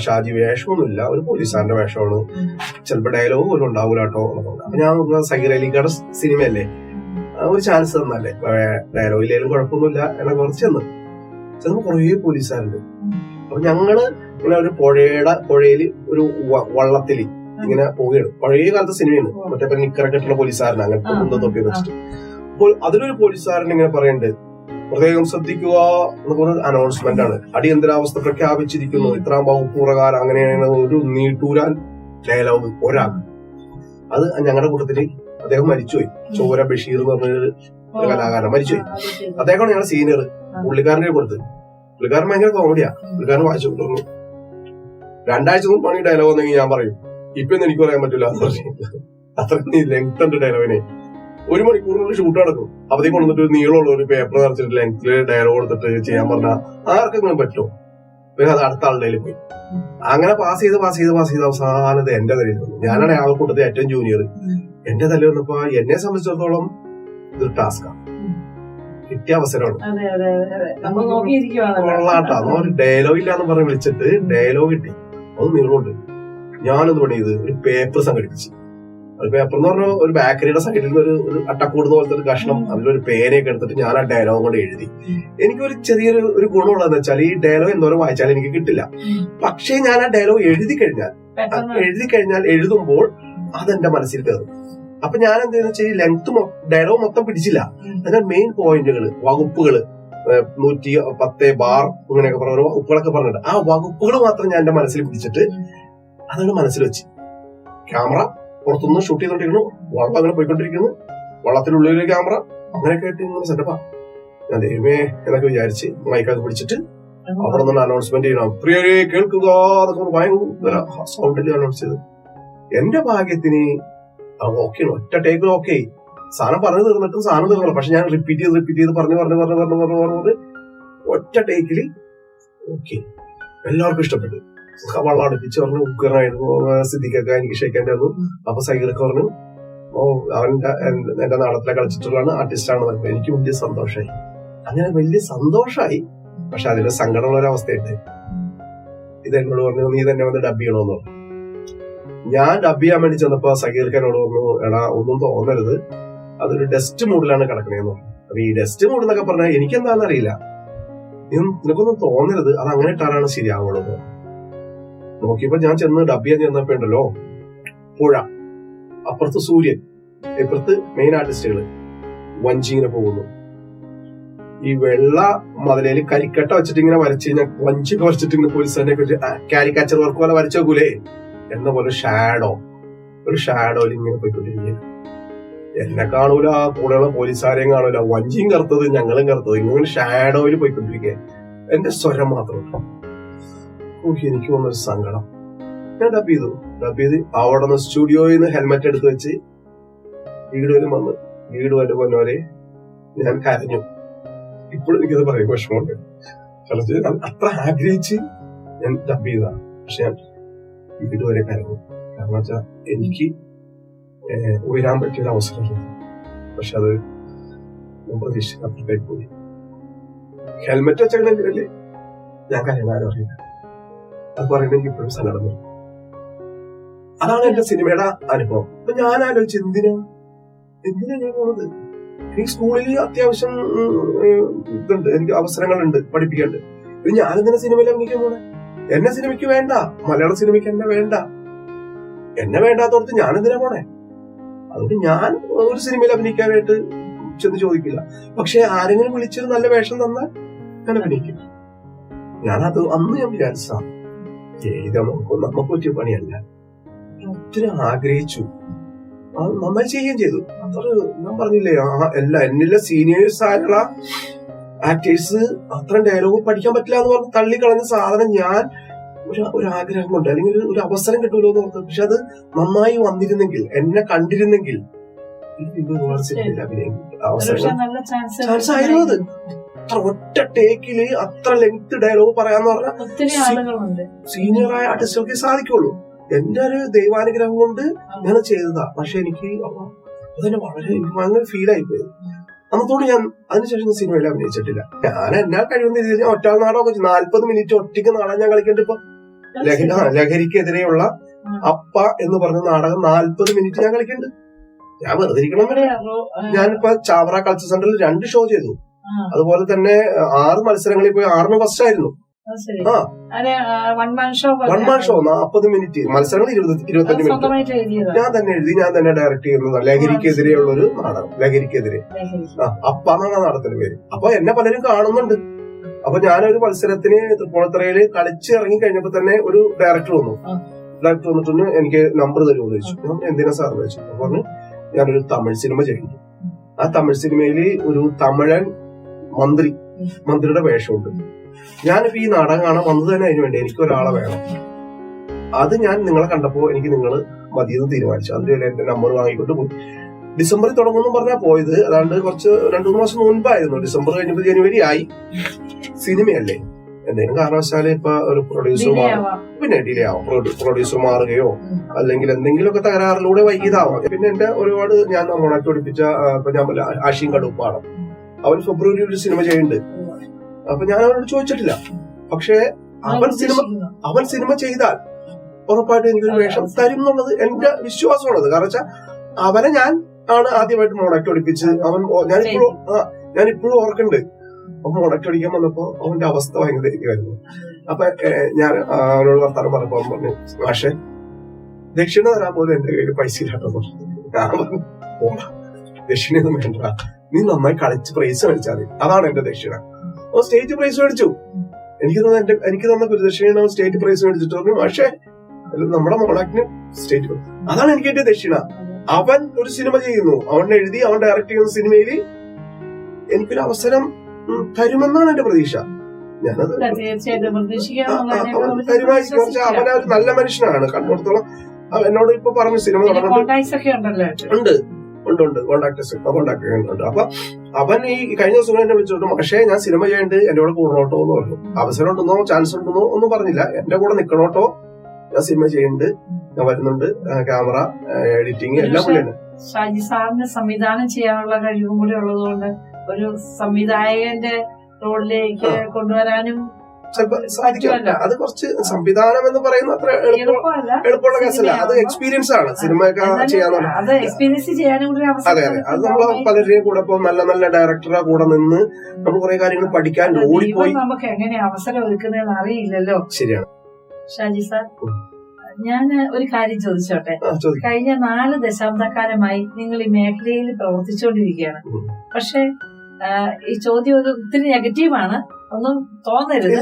ഷാജി വേഷമൊന്നുമില്ല, ഒരു പോലീസുകാരന്റെ വേഷമാണ്, ചിലപ്പോ ഡയലോഗ് പോലും ഉണ്ടാവൂല കേട്ടോ എന്ന് പറഞ്ഞു. അപ്പൊ ഞാൻ സഹീർ അലിയുടെ സിനിമയല്ലേ, ഒരു ചാൻസ് തന്നല്ലേ, ഡയലോഗ് ഇല്ലേലും കുഴപ്പമൊന്നുമില്ല എന്നെ കുറച്ച് ചെന്ന് കുറേ പോലീസുകാരുണ്ട്. അപ്പൊ ഞങ്ങള് ഇങ്ങനെ ഒരു പുഴയില് ഒരു വള്ളത്തില് ഇങ്ങനെ പോവുകയാണ്. പഴയ കാലത്തെ സിനിമയാണ്, മറ്റേ നിക്കറൊക്കെ ഇട്ടുള്ള പോലീസുകാരനാണ്, അങ്ങനത്തെ മുണ്ടോ തൊപ്പി വെച്ചിട്ട്. അപ്പോൾ അതിലൊരു പോലീസുകാരൻ ഇങ്ങനെ പറയുന്നുണ്ട്, പ്രത്യേകം ശ്രദ്ധിക്കുക എന്ന് പറഞ്ഞ അനൗൺസ്മെന്റ് ആണ്, അടിയന്തരാവസ്ഥ പ്രഖ്യാപിച്ചിരിക്കുന്നു, ഇത്രാം വകുപ്പ് പ്രകാരം അങ്ങനെയാണ് ഒരു നീട്ടൂരാൻ ഡയലോഗ് ഒരാൾക്ക്. അത് ഞങ്ങളുടെ കൂട്ടത്തില് അദ്ദേഹം മരിച്ചുപോയി. ചോര ബഷീർ എന്ന് പറഞ്ഞൊരു കലാകാരൻ മരിച്ചുപോയി. അദ്ദേഹമാണ് ഞങ്ങളുടെ സീനിയർ. പുള്ളിക്കാരന്റെ കൊടുത്ത് പുള്ളിക്കാരൻ ഭയങ്കര കോമഡിയാ. പുള്ളിക്കാരൻ വായിച്ചു കൊണ്ടിരുന്നു. 2 ആഴ്ച മുമ്പാണ് ഈ ഡയലോഗ് എന്നെങ്കിൽ ഞാൻ പറയും, ഇപ്പൊന്നും എനിക്ക് പറയാൻ പറ്റില്ല എന്ന് പറഞ്ഞു. അത്രയും ലെങ്ത് ഉണ്ട് ഡയലോഗിനെ. 1 മണിക്കൂറിനുള്ളിൽ ഷൂട്ട് നടക്കും. അവധി കൊണ്ടിട്ട് നീളമുള്ള ഒരു പേപ്പർ നിറച്ചിട്ട് ലെങ്ത്തില് ഡയലോഗ് കൊടുത്തിട്ട് ചെയ്യാൻ പറഞ്ഞാൽ ആർക്കെങ്കിലും പറ്റുമോ? പിന്നെ അത് അടുത്ത ആളുടെ പോയി. അങ്ങനെ പാസ് ചെയ്ത് അവസാനത് എന്റെ തലയിൽ വന്നു. ഞാനാണ് ആ കൂട്ടത്തിൽ ഏറ്റവും ജൂനിയർ. എന്റെ തലയിൽ വന്നപ്പോ എന്നെ സംബന്ധിച്ചിടത്തോളം ഇതൊരു ടാസ്കാണ്, കിട്ടിയ അവസരമാണ്. കൊള്ളാട്ടാ, ഒരു ഡയലോഗ് ഇല്ലാന്ന് പറഞ്ഞ് വിളിച്ചിട്ട് ഡയലോഗ് കിട്ടി. അത് നീളമുണ്ട്. ഞാനൊന്ന് പണി ചെയ്ത് ഒരു പേപ്പർ സംഘടിപ്പിച്ചു. ഒരു പേപ്പർ എന്ന് പറഞ്ഞാൽ ഒരു ബേക്കറിയുടെ സൈഡിൽ നിന്ന് ഒരു അട്ടക്കൂടുന്ന പോലത്തെ ഒരു കഷ്ണം, അതിലൊരു പേനയൊക്കെ എടുത്തിട്ട് ഞാൻ ആ ഡയലോഗ് കൊണ്ട് എഴുതി. എനിക്കൊരു ചെറിയൊരു ഗുണമുള്ളതെന്ന് വെച്ചാൽ ഈ ഡയലോഗ് എന്തോരം വായിച്ചാലും എനിക്ക് കിട്ടില്ല. പക്ഷേ ഞാൻ ആ ഡയലോഗ് എഴുതി കഴിഞ്ഞാൽ എഴുതുമ്പോൾ അതെന്റെ മനസ്സിൽ കയറും. അപ്പൊ ഞാൻ എന്താന്ന് വെച്ചാൽ ഈ ലെങ്ത് ഡയലോഗ് മൊത്തം പിടിച്ചില്ല. അതിന്റെ മെയിൻ പോയിന്റുകള്, വകുപ്പുകള്, 110 ബാർ ഇങ്ങനെയൊക്കെ പറഞ്ഞ വകുപ്പുകളൊക്കെ പറഞ്ഞിട്ട് ആ വകുപ്പുകൾ മാത്രം ഞാൻ എന്റെ മനസ്സിൽ പിടിച്ചിട്ട് അതാണ് മനസ്സിൽ വെച്ച്. ക്യാമറ പുറത്തുനിന്ന് ഷൂട്ട് ചെയ്തോണ്ടിരിക്കുന്നു, വള്ളം അങ്ങനെ പോയിക്കൊണ്ടിരിക്കുന്നു, വള്ളത്തിനുള്ളിലൊരു ക്യാമറ, അങ്ങനെയൊക്കെ ആയിട്ട് ഇങ്ങനെ സെറ്റപ്പാ. ഞാൻ ദൈവമേ എന്നൊക്കെ വിചാരിച്ച് മൈക്കൊക്കെ പിടിച്ചിട്ട് അവിടെ നിന്ന് അനൗൺസ്മെന്റ് ചെയ്യണം, പ്രിയരെ കേൾക്കുക എന്നൊക്കെ ഭയങ്കര സൗണ്ടിൽ അനൗൺസ് ചെയ്ത്. എന്റെ ഭാഗ്യത്തിന് ഓക്കെ, ഒറ്റ ടേക്ക് ഓക്കെ, സാധനം പറഞ്ഞു തീർന്നിട്ടും സാധനം തീർന്നില്ല. പക്ഷെ ഞാൻ റിപ്പീറ്റ് ചെയ്ത് പറഞ്ഞു ഒറ്റ ടേക്കില് ഓക്കെ, എല്ലാവർക്കും ഇഷ്ടപ്പെട്ടു. വള്ളം അടുപ്പിച്ച് പറഞ്ഞു, ഉഗ്രനായിരുന്നു. സിദ്ദിഖൊക്കെ എനിക്ക് ക്ഷയിക്കേണ്ടായിരുന്നു. അപ്പൊ സൈഗിലൊക്കെ പറഞ്ഞു, അവന്റെ എന്റെ നാടത്തിലെ കളിച്ചിട്ടുള്ളതാണ്, ആർട്ടിസ്റ്റാണ്. എനിക്ക് വലിയ സന്തോഷമായി. അങ്ങനെ വലിയ സന്തോഷമായി. പക്ഷെ അതിന്റെ സങ്കടമുള്ള ഒരു അവസ്ഥയുണ്ട്. ഇത് എന്നോട് പറഞ്ഞു, നീ തന്നെ വന്ന് ഡബ് ചെയ്യണമെന്ന് പറഞ്ഞു. ഞാൻ ഡബ് ചെയ്യാൻ വേണ്ടി ചെന്നപ്പോ സഗീർക്ക് എന്നോട് പറഞ്ഞു, എടാ ഒന്നും തോന്നരുത്, അതൊരു ഡസ്റ്റ് മൂഡിലാണ് കിടക്കണേന്ന് പറഞ്ഞു. അപ്പൊ ഈ ഡസ്റ്റ് മൂഡ് എന്നൊക്കെ പറഞ്ഞാൽ എനിക്കെന്താണെന്ന് അറിയില്ല. നിനക്കൊന്നും തോന്നരുത്, അത് അങ്ങനെ ഇട്ടാലാണ് ശരിയാവുള്ളത്. നോക്കിയപ്പോ ഞാൻ ചെന്ന് ഡബ് ചെയ്യാൻ ചെന്നപ്പോ ഉണ്ടല്ലോ, പുഴ, അപ്പുറത്ത് സൂര്യൻ, ഇപ്പുറത്ത് മെയിൻ ആർട്ടിസ്റ്റുകള് വഞ്ചിങ്ങനെ പോകുന്നു. ഈ വെള്ള മതിലേല് കരിക്കട്ട വെച്ചിട്ട് ഇങ്ങനെ വരച്ചു കഴിഞ്ഞാൽ വഞ്ചിയൊക്കെ വരച്ചിട്ട് ഇങ്ങനെ പോലീസുകാരനെ കുറിച്ച് കാരിക്കാച്ചർ വർക്ക് പോലെ വരച്ചു നോക്കൂലേ എന്ന പോലെ ഒരു ഷാഡോയിൽ ഇങ്ങനെ പോയിക്കൊണ്ടിരിക്കുക. എന്നെ കാണൂല, കൂടെയുള്ള പോലീസുകാരെയും കാണൂല, വഞ്ചിയും കറുത്തത് ഞങ്ങളും കറുത്തത്, ഇങ്ങനെ ഷാഡോയിൽ പോയിക്കൊണ്ടിരിക്കുക. എന്റെ സ്വരം മാത്രം. എനിക്ക് വന്നൊരു സങ്കടം. ഞാൻ ഡബ് ചെയ്ത് അവിടെ നിന്ന് സ്റ്റുഡിയോയിൽ നിന്ന് ഹെൽമെറ്റ് എടുത്ത് വെച്ച് വീട് വരെ വന്നവരെ ഞാൻ കരഞ്ഞു. ഇപ്പോഴും എനിക്കത് പറയും, വിഷമമുണ്ട്. ഞാൻ അത്ര ആഗ്രഹിച്ച് ഞാൻ ഡബ് ചെയ്തതാണ്. പക്ഷെ ഞാൻ വീട് വരെ കരഞ്ഞു. കാരണം വെച്ചാൽ എനിക്ക് ഉയരാൻ പറ്റിയൊരു അവസരമില്ല. പക്ഷെ അത് പ്രതീക്ഷിക്കാപ്പുറത്തേക്ക് പോയി. ഹെൽമെറ്റ് വെച്ചല്ലേ ഞാൻ കരയാനും അറിയില്ല. അത് പറയുന്നത് എനിക്ക് ഇപ്പോഴും സങ്കടം വരും. അതാണ് എന്റെ സിനിമയുടെ അനുഭവം. അപ്പൊ ഞാൻ ആലോചിച്ചു, എന്തിനാ ഞാൻ പോണത്? എനിക്ക് സ്കൂളിൽ അത്യാവശ്യം ഇതുണ്ട്, എനിക്ക് അവസരങ്ങളുണ്ട്, പഠിപ്പിക്കാണ്ട്. ഇത് ഞാനെന്തിനാ സിനിമയിൽ അഭിനയിക്കാൻ പോണേ? എന്നെ സിനിമയ്ക്ക് വേണ്ട, മലയാള സിനിമയ്ക്ക് എന്നെ വേണ്ടാത്തോടത്ത് ഞാൻ എന്തിനാ പോണേ? അതുകൊണ്ട് ഞാൻ ഒരു സിനിമയിൽ അഭിനയിക്കാനായിട്ട് ചെന്ന് ചോദിക്കില്ല. പക്ഷെ ആരെങ്കിലും വിളിച്ചൊരു നല്ല വേഷം തന്നാൽ ഞാൻ അഭിനയിക്കും. ഞാനത് അന്ന് ഞാൻ വിചാരിച്ചാ നമുക്ക് പറ്റിയ പണിയല്ല. ഒത്തിരി ആഗ്രഹിച്ചു, അത് നന്നായി ചെയ്യുകയും ചെയ്തു. അത്ര ഞാൻ പറഞ്ഞില്ലേ, എന്നിലെ സീനിയേഴ്സ് ആയിട്ടുള്ള ആക്ടേഴ്സ് അത്രയും ഡയലോഗ് പഠിക്കാൻ പറ്റില്ല എന്ന് പറഞ്ഞ് തള്ളിക്കളഞ്ഞ സാധനം ഞാൻ ഒരു ആഗ്രഹം കൊണ്ട് അല്ലെങ്കിൽ ഒരു അവസരം കിട്ടുമല്ലോ എന്ന് ഓർത്ത്. പക്ഷെ അത് നന്നായി വന്നിരുന്നെങ്കിൽ, എന്നെ കണ്ടിരുന്നെങ്കിൽ ഒരുപാട് സിനിമയിൽ അഭിനയിക്കും ചാൻസ് ആയിരുന്നു. അത് അത്ര ഒറ്റ ടേക്കില് അത്ര ലെങ്ത് ഡയലോഗ് പറയാന്ന് പറഞ്ഞാൽ സീനിയറായ ആർട്ടിസ്റ്റുകൾക്ക് സാധിക്കുള്ളൂ. എന്റെ ഒരു ദൈവാനുഗ്രഹം കൊണ്ട് ഞാൻ ചെയ്തതാ. പക്ഷെ എനിക്ക് അതിന് ഭയങ്കര ഫീലായി പോയി. അന്നത്തോട് ഞാൻ അതിനുശേഷം സിനിമയിൽ അഭിനയിച്ചിട്ടില്ല. ഞാൻ എന്നാ കഴിയുന്ന രീതിയിൽ ഒറ്റ നാടകം 40 മിനിറ്റ് ഒറ്റയ്ക്ക് നാടകം ഞാൻ കളിക്കേണ്ട. ഇപ്പൊ ലഹരിക്കെതിരെയുള്ള അപ്പ എന്ന് പറഞ്ഞ നാടകം 40 മിനിറ്റ് ഞാൻ കളിക്കുന്നുണ്ട്. ഞാൻ വെറുതെ ഇരിക്കണം. ഞാനിപ്പോ ചാവറ കൾച്ചർ സെന്ററിൽ 2 ഷോ ചെയ്തു. അതുപോലെ തന്നെ 6 മത്സരങ്ങളിൽ പോയി 6 ഫസ്റ്റ് ആയിരുന്നു. വൺ മാൻ ഷോ 40 മിനിറ്റ്, മത്സരങ്ങൾ 25 മിനിറ്റ്. ഞാൻ തന്നെ എഴുതി, ഞാൻ തന്നെ ഡയറക്ട് ചെയ്യുന്നതാണ്. ലഹരിക്കെതിരെയുള്ള ഒരു നാടകം, ലഹരിക്കെതിരെ അപ്പ എന്നാണ് നാടകത്തിന്റെ പേര്. അപ്പൊ എന്നെ പലരും കാണുന്നുണ്ട്. അപ്പൊ ഞാനൊരു മത്സരത്തിന് തൃപ്പൂണിത്തുറയില് കളിച്ച് ഇറങ്ങി കഴിഞ്ഞപ്പോ തന്നെ ഒരു ഡയറക്ടർ വന്നിട്ടുണ്ട്. എനിക്ക് നമ്പർ തരുമെന്ന് ചോദിച്ചു. എന്തിനാ സാർ ചോദിച്ചു. അപ്പൊ ഞാനൊരു തമിഴ് സിനിമ ചെയ്യുന്നു. ആ തമിഴ് സിനിമയില് ഒരു തമിഴൻ മന്ത്രിയുടെ വേഷമുണ്ട്. ഞാനിപ്പോ ഈ നാടകം കാണാൻ വന്നത് തന്നെ അതിന് വേണ്ടി. എനിക്ക് ഒരാളെ വേണം. അത് ഞാൻ നിങ്ങളെ കണ്ടപ്പോ എനിക്ക് നിങ്ങൾ മതിയെന്ന് തീരുമാനിച്ചു. അതിന്റെ എന്റെ നമ്പർ വാങ്ങിക്കൊണ്ട് പോയി. ഡിസംബറിൽ തുടങ്ങുമെന്ന് പറഞ്ഞാൽ പോയത്. അതാണ്ട് കുറച്ച് 2-3 മാസം മുൻപായിരുന്നു. ഡിസംബർ കഴിഞ്ഞപ്പോ ജനുവരി ആയി. സിനിമയല്ലേ, എന്തെങ്കിലും കാരണവശാല് ഇപ്പൊ ഒരു പ്രൊഡ്യൂസർ പിന്നെ ഡിലേ ആവും. പ്രൊഡ്യൂസർ മാറുകയോ അല്ലെങ്കിൽ എന്തെങ്കിലുമൊക്കെ തകരാറിലൂടെ വൈകിയതാവാം. പിന്നെ എന്റെ ഒരുപാട് ഞാൻ മോണാക്ട് പഠിപ്പിച്ച ഇപ്പൊ ഞാൻ ആഷിം കടുപ്പാണ്. അവൻ ഫെബ്രുവരി ഒരു സിനിമ ചെയ്യുന്നുണ്ട്. അപ്പൊ ഞാൻ അവനോട് ചോദിച്ചിട്ടില്ല. പക്ഷെ അവൻ സിനിമ ചെയ്താൽ ഉറപ്പായിട്ട് എനിക്കൊരു വേഷം തരും എന്നുള്ളത് എന്റെ വിശ്വാസമാണത്. കാരണം വെച്ചാൽ അവനെ ഞാൻ ആണ് ആദ്യമായിട്ട് മോണാക്ട് പഠിപ്പിച്ച്. ഞാനിപ്പോഴും ഓർക്കുന്നുണ്ട്. അപ്പൊ മോണാക്ട് പഠിക്കാൻ വന്നപ്പോ അവന്റെ അവസ്ഥ ഭയങ്കര ഇരിക്കുമായിരുന്നു. അപ്പൊ ഞാൻ അവനോട് വർത്താനം പറഞ്ഞപ്പോ അവൻ പറഞ്ഞു, പക്ഷെ ദക്ഷിണ തരാൻ പോലും എന്റെ കയ്യിൽ പൈസ ഇല്ലാട്ടോ. ഞാൻ പറഞ്ഞു, ദക്ഷിണയൊന്നും വേണ്ട, നീ നന്നായി കളിച്ച് പ്രൈസ് മേടിച്ചാൽ മതി, അതാണ് എന്റെ ദക്ഷിണ. അവൻ സ്റ്റേറ്റ് പ്രൈസ് മേടിച്ചു. എനിക്ക് തന്ന ഗുരുദക്ഷിണ അവൻ സ്റ്റേറ്റ് പ്രൈസ് മേടിച്ചിട്ട് പറഞ്ഞു, പക്ഷേ നമ്മുടെ മോണാക്ടിന് സ്റ്റേറ്റ്, അതാണ് എനിക്ക് എന്റെ ദക്ഷിണ. അവൻ ഒരു സിനിമ ചെയ്യുന്നു, അവൻ എഴുതി, അവൻ ഡയറക്ട് ചെയ്യുന്ന സിനിമയിൽ എനിക്കൊരു അവസരം തരുമെന്നാണ് എന്റെ പ്രതീക്ഷ. ഞാനത് തരുമായിരിക്കും. അവനൊരു നല്ല മനുഷ്യനാണ്. കണ്ടിടത്തോളം എന്നോട് ഇപ്പൊ പറഞ്ഞു സിനിമ ഉണ്ട് കോണ്ടാക്ടേഴ്സ് ഉണ്ട്. അപ്പൊ അവൻ ഈ കഴിഞ്ഞ ദിവസം എന്നെ വിളിച്ചോട്ടും, പക്ഷേ ഞാൻ സിനിമ ചെയ്യേണ്ടത് എന്റെ കൂടെ കൂടണോട്ടോ എന്ന് പറഞ്ഞു. അവസരം ഉണ്ടെന്നോ ചാൻസ് ഉണ്ടെന്നോ ഒന്നും പറഞ്ഞില്ല. എന്റെ കൂടെ നിക്കണോട്ടോ, ഞാൻ സിനിമ ചെയ്യുന്നുണ്ട്, ഞാൻ വരുന്നുണ്ട്, ക്യാമറ എഡിറ്റിംഗ് എല്ലാം പുള്ളിയാണ്. ഷാജി സാറിന് സംവിധാനം ചെയ്യാനുള്ള കഴിവും കൂടി ഉള്ളതുകൊണ്ട് ഒരു സംവിധായകന്റെ റോളിലേക്ക് കൊണ്ടുവരാനും ചിലപ്പോ സാധിക്കില്ല. അത് കുറച്ച് സംവിധാനം എന്ന് പറയുന്ന അത്ര എളുപ്പമുള്ള കേസല്ല. അത് എക്സ്പീരിയൻസ് ആണ്. സിനിമയൊക്കെ ചെയ്യാനുള്ള അതെ. അത് നമ്മൾ പലരുടെയും കൂടെ ഇപ്പൊ നല്ല നല്ല ഡയറക്ടറെ കൂടെ നിന്ന് നമ്മൾ കുറെ കാര്യങ്ങൾ പഠിക്കാൻ ഓടിപ്പോയി. നമുക്ക് എങ്ങനെ അവസരം ഒരുക്കുന്നതെന്ന് അറിയില്ലല്ലോ. ശരിയാണ് ഷാജി സാർ. ഞാൻ ഒരു കാര്യം ചോദിച്ചോട്ടെ. കഴിഞ്ഞ 4 ദശാബ്ദക്കാലമായി നിങ്ങൾ ഈ മേഖലയിൽ പ്രവർത്തിച്ചുകൊണ്ടിരിക്കുകയാണ്. പക്ഷെ ഈ ചോദ്യം ഒത്തിരി നെഗറ്റീവാണ്, ഒന്നും തോന്നരുത്.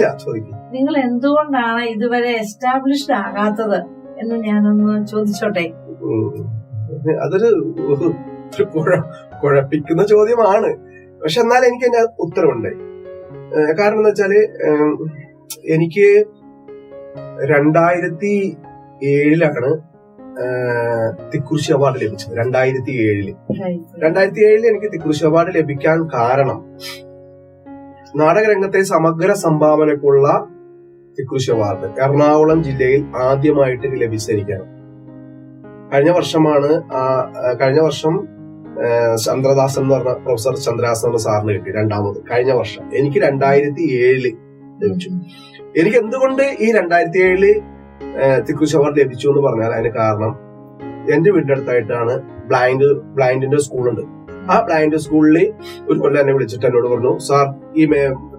നിങ്ങൾ എന്തുകൊണ്ടാണ് ഇതുവരെ എസ്റ്റാബ്ലിഷ്ഡ് ആകാത്തത് എന്ന് ഞാനൊന്ന് ചോദിച്ചോട്ടെ. അതൊരു കുഴപ്പിക്കുന്ന ചോദ്യമാണ്. പക്ഷെ എന്നാൽ എനിക്ക് എന്റെ ഉത്തരവുണ്ട്. കാരണം എന്താ വെച്ചാല് എനിക്ക് 2007 തിക്കുറിശി അവാർഡ് ലഭിച്ചത്. 2007 എനിക്ക് തിക്കുറിശി അവാർഡ് ലഭിക്കാൻ കാരണം നാടകരംഗത്തെ സമഗ്ര സംഭാവനക്കുള്ള തിക്കുറിശി അവാർഡ് എറണാകുളം ജില്ലയിൽ ആദ്യമായിട്ട് ലഭിച്ചിരിക്കുകയാണ്. കഴിഞ്ഞ വർഷം ചന്ദ്രദാസൻ എന്ന് പറഞ്ഞ പ്രൊഫസർ ചന്ദ്രദാസൻ എന്ന സാറിന് കിട്ടി രണ്ടാമത്. കഴിഞ്ഞ വർഷം എനിക്ക് 2007 ലഭിച്ചു. എനിക്ക് എന്തുകൊണ്ട് ഈ 2007 തിക്കുറിശി അവാർഡ് ലഭിച്ചു എന്ന് പറഞ്ഞാൽ അതിന് കാരണം എന്റെ വീടിന്റെ അടുത്തായിട്ടാണ് ബ്ലൈൻഡിന്റെ സ്കൂളുണ്ട്. ആ ബ്ലൈൻഡ് സ്കൂളിൽ ഒരു കൊല്ലം എന്നെ വിളിച്ചിട്ട് എന്നോട് പറഞ്ഞു, സാർ ഈ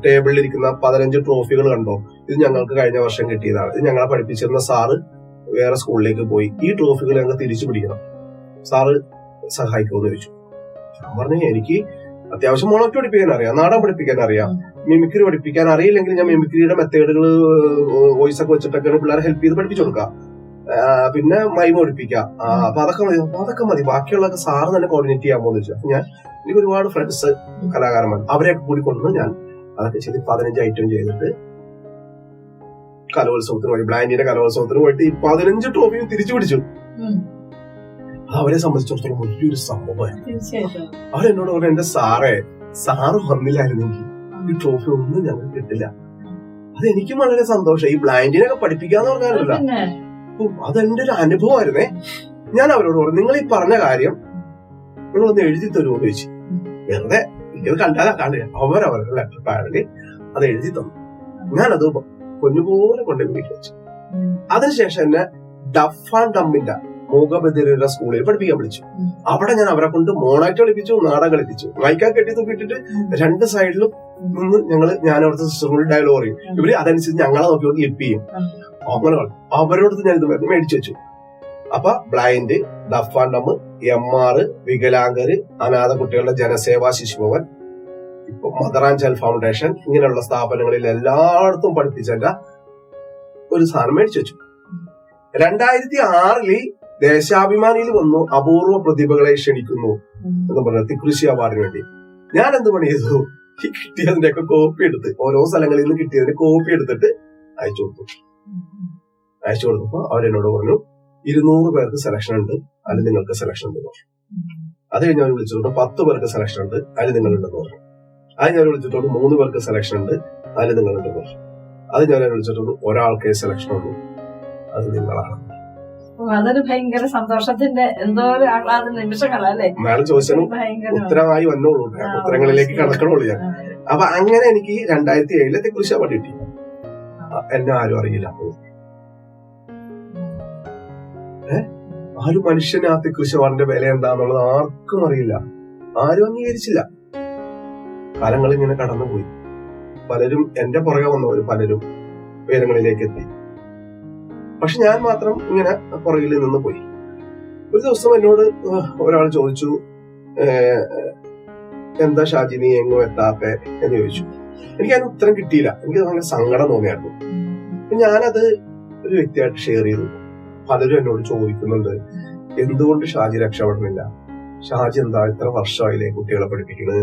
ടേബിളിൽ ഇരിക്കുന്ന 15 ട്രോഫികൾ കണ്ടോ, ഇത് ഞങ്ങൾക്ക് കഴിഞ്ഞ വർഷം കിട്ടിയതാണ്. ഇത് ഞങ്ങളെ പഠിപ്പിച്ചിരുന്ന സാറ് വേറെ സ്കൂളിലേക്ക് പോയി, ഈ ട്രോഫികൾ ഞങ്ങൾ തിരിച്ചു പിടിക്കണം, സാറ് സഹായിക്കുമെന്ന് ചോദിച്ചു. ഞാൻ പറഞ്ഞു, എനിക്ക് അത്യാവശ്യം മോണോക്ട് പഠിപ്പിക്കാൻ അറിയാം, നാടകം പഠിപ്പിക്കാൻ അറിയാം, മിമിക്രി പഠിപ്പിക്കാൻ അറിയില്ലെങ്കിൽ ഞാൻ മിമിക്രിയുടെ മെത്തേഡുകൾ വോയിസ് ഒക്കെ വെച്ചിട്ടൊക്കെ പിള്ളേരെ ഹെൽപ്പ് ചെയ്ത് പഠിപ്പിച്ചു കൊടുക്കാം. പിന്നെ മൈമ പഠിപ്പിക്കാം. അപ്പൊ അതൊക്കെ മതി, ബാക്കിയുള്ളതൊക്കെ സാറ് തന്നെ കോർഡിനേറ്റ് ചെയ്യാൻ പോകുന്ന വെച്ചാൽ എനിക്ക് ഒരുപാട് ഫ്രണ്ട്സ് കലാകാരന്മാർ, അവരെയൊക്കെ കൂടി കൊണ്ടുവന്ന് ഞാൻ അതൊക്കെ ചെയ്ത് 15 ഐറ്റം ചെയ്തിട്ട് കലോത്സവത്തിന് പോയി, ബ്ലൈൻഡിന്റെ കലോത്സവത്തിന് പോയിട്ട് ഈ 15 ട്രോഫിയും തിരിച്ചു പിടിച്ചു. അവരെ സംബന്ധിച്ചിടത്തോളം വലിയൊരു സംഭവമായിരുന്നു. അവരെന്നോട് പറഞ്ഞു, എന്റെ സാറ് വന്നില്ലായിരുന്നെങ്കിൽ ഈ ട്രോഫി ഒന്നും ഞങ്ങൾക്ക് കിട്ടില്ല. അതെനിക്കും വളരെ സന്തോഷം. ഈ ബ്ലൈൻഡിനൊക്കെ പഠിപ്പിക്കാന്ന് പറഞ്ഞാലല്ല, അതെന്റെ ഒരു അനുഭവമായിരുന്നേ. ഞാൻ അവരോട് പറഞ്ഞു, നിങ്ങൾ ഈ പറഞ്ഞ കാര്യം നിങ്ങളൊന്ന് എഴുതി തരുമോ എന്ന് ചോദിച്ചു. വെറുതെ ഇത് കണ്ടാലാ കാണില്ല, അവരവരുടെ ലെറ്റർ പാഡിൽ അത് എഴുതി തന്നു. ഞാനത് പൊന്നുപോലെ കൊണ്ട് വീട്ടിൽ വെച്ചു. അതിനുശേഷം എന്നെ ഡഫ് ആൻഡ് ഡമ്മിന്റെ മൂകബദിരുടെ സ്കൂളിൽ പഠിപ്പിക്കാൻ വിളിച്ചു. അവിടെ ഞാൻ അവരെ കൊണ്ട് മോണാക്ട് കളിപ്പിച്ചു, നാടകം കളിപ്പിച്ചു. മൈക്കാ കെട്ടി തൂക്കിട്ടിട്ട് 2 സൈഡിലും നിന്ന് ഞാൻ അവിടുത്തെ സിസ്റ്ററിനോട് ഡയലോഗ് പറയും. ഇവര് അതനുസരിച്ച് ഞങ്ങളെ നോക്കിയോട് ലിപ്പ് ചെയ്യും. അങ്ങനെ അവരോടത്ത് ഞാൻ ഇത് മേടിച്ചു വെച്ചു. അപ്പൊ blind, duff and Dum, MR, വികലാംഗര്, അനാഥ കുട്ടികളുടെ ജനസേവാ ശിശുഭവൻ, ഇപ്പൊ മദർ ആൻഡ് ചൈൽഡ് ഫൗണ്ടേഷൻ, ഇങ്ങനെയുള്ള സ്ഥാപനങ്ങളിൽ എല്ലായിടത്തും പഠിപ്പിച്ചെന്റെ ഒരു സാധനം മേടിച്ചു വെച്ചു. 2006 ദേശാഭിമാനിയിൽ വന്നു, അപൂർവ പ്രതിഭകളെ ക്ഷണിക്കുന്നു എന്ന് പറഞ്ഞ തിക്കുറിശി അവാർഡിന് വേണ്ടി. ഞാൻ എന്ത് പണി ചെയ്തു, ഈ കിട്ടിയതിന്റെയൊക്കെ കോപ്പി എടുത്ത്, ഓരോ സ്ഥലങ്ങളിൽ നിന്ന് കിട്ടിയതിന്റെ കോപ്പി എടുത്തിട്ട് അയച്ചു കൊടുത്തപ്പോ അവരെന്നോട് പറഞ്ഞു, 200 പേർക്ക് സെലക്ഷൻ ഉണ്ട്, അതിൽ നിങ്ങൾക്ക് സെലക്ഷൻ ഉണ്ട് പറഞ്ഞു. അത് കഴിഞ്ഞ് അവർ വിളിച്ചിട്ടുണ്ട് 10 പേർക്ക് സെലക്ഷൻ ഉണ്ട്, അതിൽ നിങ്ങളുണ്ടെന്ന് പറഞ്ഞു. അത് ഞാൻ വിളിച്ചിട്ടുണ്ട് 3 പേർക്ക് സെലക്ഷൻ ഉണ്ട്, അതിൽ നിങ്ങളുണ്ടെന്ന് പറഞ്ഞു. അത് ഞാൻ വിളിച്ചിട്ടുണ്ട് ഒരാൾക്കേ സെലക്ഷൻ ഉള്ളൂ, അത് നിങ്ങളാണ്. അതൊരു ഭയങ്കര സന്തോഷത്തിന്റെ എന്തോ ഒരു ആഹ്ലാദ നിമിഷങ്ങളല്ലേ. മാഡം ചോദിച്ചാലും ഉത്തരമായി വന്നോളൂ, ഉത്തരങ്ങളിലേക്ക് കടക്കണോളൂ ഞാൻ. അപ്പൊ അങ്ങനെ എനിക്ക് 2007 തിക്കുറിശി അവാർഡ് കിട്ടി. എന്നെ ആരും അറിയില്ല. ആരും മനുഷ്യന് ആ തിക്കുറിശി അവാർഡിന്റെ വില എന്താന്നുള്ളത് ആർക്കും അറിയില്ല, ആരും അംഗീകരിച്ചില്ല. കാലങ്ങൾ ഇങ്ങനെ കടന്നുപോയി. പലരും എന്റെ പുറകെ വന്നവര് പലരും ഉയരങ്ങളിലേക്ക് എത്തി. പക്ഷെ ഞാൻ മാത്രം ഇങ്ങനെ പുറകിൽ നിന്ന് പോയി. ഒരു ദിവസം എന്നോട് ഒരാൾ ചോദിച്ചു, എന്താ ഷാജി നീ എങ്ങോ എത്താത്തെ എന്ന് ചോദിച്ചു. എനിക്ക് അതിന് ഉത്തരം കിട്ടിയില്ല. എനിക്ക് അങ്ങനെ സങ്കടം തോന്നിയായിരുന്നു. ഞാനത് ഒരു വ്യക്തിയായിട്ട് ഷെയർ ചെയ്തു. പലരും എന്നോട് ചോദിക്കുന്നുണ്ട്, എന്തുകൊണ്ട് ഷാജി രക്ഷപ്പെടുന്നില്ല? ഷാജി എന്താ ഇത്ര വർഷമായില്ലേ കുട്ടികളെ പഠിപ്പിക്കുന്നത്,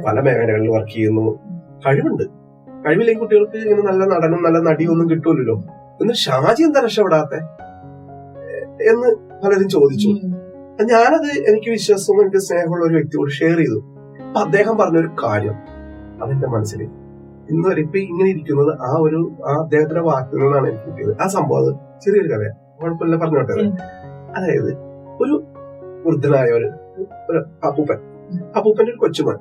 പല മേഖലകളിൽ വർക്ക് ചെയ്യുന്നു, കഴിവില്ലെങ്കിൽ കുട്ടികൾക്ക് ഇങ്ങനെ നല്ല നടനും നല്ല നടിയും ഒന്നും കിട്ടൂലല്ലോ, എന്നിട്ട് ഷാജി എന്താ രക്ഷപ്പെടാത്തെ എന്ന് പലരും ചോദിച്ചു. ഞാനത് എനിക്ക് വിശ്വാസവും എനിക്ക് സ്നേഹമുള്ള ഒരു വ്യക്തിയോട് ഷെയർ ചെയ്തു. അപ്പൊ അദ്ദേഹം പറഞ്ഞൊരു കാര്യം അതെന്റെ മനസ്സിൽ ഇന്ന് വരെ ഇപ്പൊ ഇങ്ങനെ ഇരിക്കുന്നത് ആ അദ്ദേഹത്തിന്റെ വാക്കിൽ നിന്നാണ് എനിക്ക് കിട്ടിയത്. ആ സംഭവം അത് ചെറിയൊരു കഥയാണ്, കുഴപ്പമില്ല പറഞ്ഞോട്ടെ. അതായത് ഒരു വൃദ്ധനായ ഒരു അപ്പൂപ്പന്റെ ഒരു കൊച്ചുമോൻ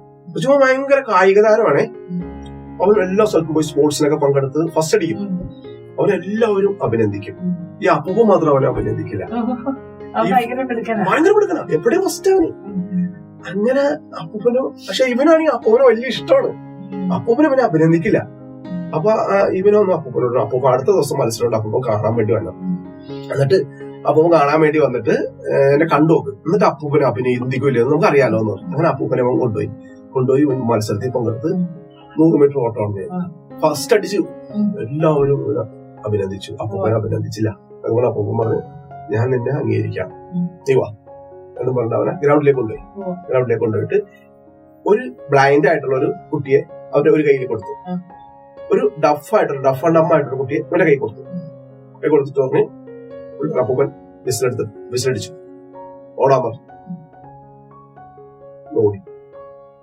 ഭയങ്കര കായിക താരമാണേ. അവൻ എല്ലാ സ്ഥലത്തും പോയി സ്പോർട്സിനൊക്കെ പങ്കെടുത്ത് ഫസ്റ്റ് അടിക്കും. അവരെല്ലാവരും അഭിനന്ദിക്കും. ഈ അപ്പൂപ്പ മാത്രം അവനെ അഭിനന്ദിക്കില്ല. ഭയങ്കര കൊടുക്കണ എപ്പോഴും ഫസ്റ്റ് അവന്. അങ്ങനെ അപ്പൂപ്പനോ, പക്ഷെ ഇവനാണെങ്കിൽ അപ്പൂപ്പനെ വലിയ ഇഷ്ടമാണ്. അപ്പൂപ്പനെ അവനെ അഭിനന്ദിക്കില്ല. അപ്പൊ ഇവനൊന്നും അപ്പൂപ്പനോട്, അപ്പൂപ്പ അടുത്ത ദിവസം മത്സരമുണ്ട്, അപ്പൂപ്പൻ കാണാൻ വേണ്ടി വന്നു. എന്നിട്ട് അപ്പൂപ്പൻ കാണാൻ വേണ്ടി വന്നിട്ട് എന്നെ കണ്ടുനോക്ക്, എന്നിട്ട് അപ്പൂപ്പനെ അഭിനന്ദിക്കില്ലെന്ന് നമുക്ക് അറിയാലോ എന്ന് പറഞ്ഞു. അങ്ങനെ അപ്പൂപ്പനെ അവൻ കൊണ്ടുപോയി മത്സരത്തിൽ പങ്കെടുത്ത് 100 മീറ്റർ ഓട്ടമാണ്. ഫസ്റ്റ് അടിച്ചു. എല്ലാവരും അഭിനന്ദിച്ചു, അപ്പൂപ്പനെ അഭിനന്ദിച്ചില്ല. അതുകൊണ്ട് അപ്പൂപ്പൻ പറഞ്ഞു, ഞാൻ നിന്നെ അംഗീകരിക്കാം, നീ വാ എന്ന് പറഞ്ഞ അവനെ ഗ്രൗണ്ടിലേക്ക് കൊണ്ടുപോയിട്ട് ഒരു ബ്ലൈൻഡ് ആയിട്ടുള്ള ഒരു കുട്ടിയെ അവരുടെ ഒരു കയ്യിൽ കൊടുത്തു. ഒരു ഡഫ് ആൻഡ് ഡം ആയിട്ടൊരു കുട്ടിയെ അവന്റെ കൈ കൊടുത്തിട്ട് പറഞ്ഞ് അപ്പൂപ്പൻ വിസിലടിച്ചു, ഓടാൻ പറഞ്ഞു.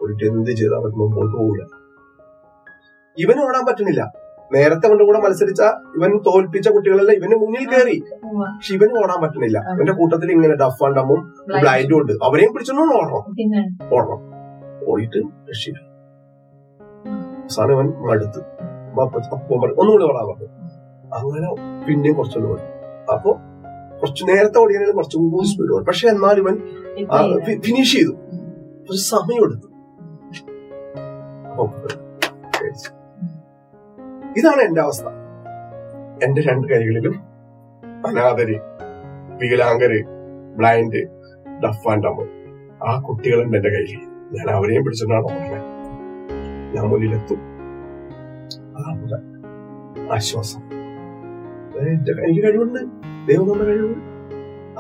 ഓടിട്ട് എന്ത് ചെയ്താൽ മുമ്പോട്ട് പോകില്ല. ഇവന് ഓടാൻ പറ്റുന്നില്ല. നേരത്തെ അവന്റെ കൂടെ മത്സരിച്ച ഇവൻ തോൽപ്പിച്ച കുട്ടികളെല്ലാം ഇവന് മുന്നിൽ കയറി, പക്ഷെ ഇവന് ഓടാൻ പറ്റുന്നില്ല. ഇവന്റെ കൂട്ടത്തിൽ ഇങ്ങനെ ഡഫ് ആൻഡ് ഡമ്മും ബ്ലൈൻഡും ഉണ്ട്. അവരെയും പിടിച്ചോണ്ട് ഓടണം. ഓടിയിട്ട് രക്ഷിക്കും. അവസാനം അവൻ മടുത്ത് ഒന്നുകൂടി ഓടാൻ പറഞ്ഞു. അങ്ങനെ പിന്നെയും കുറച്ചുകൂടി ഓടി. അപ്പൊ കുറച്ച് നേരത്തെ ഓടിയാലും കുറച്ചും കൂടി സ്പീഡ് ഓടി. പക്ഷെ എന്നാൽ ഇവൻ ഫിനിഷ് ചെയ്തു. ഒരു സമയം എടുത്തു. ഇതാണ് എന്റെ അവസ്ഥ. എന്റെ 2 കൈകളിലും അനാഥര്, വികലാംഗര്, ബ്ലൈൻഡ്, ഡഫ് ആൻഡ് ഡം, ആ കുട്ടികളുണ്ട് എന്റെ കയ്യിൽ. ഞാൻ അവരെയും പിടിച്ചിട്ടാണ് ഓടുന്നത്. ഞാൻ മുന്നിലെത്തും. അതാണ് ആശ്വാസം. എനിക്ക് കഴിവുണ്ട്, ദൈവം തന്ന കഴിവുണ്ട്.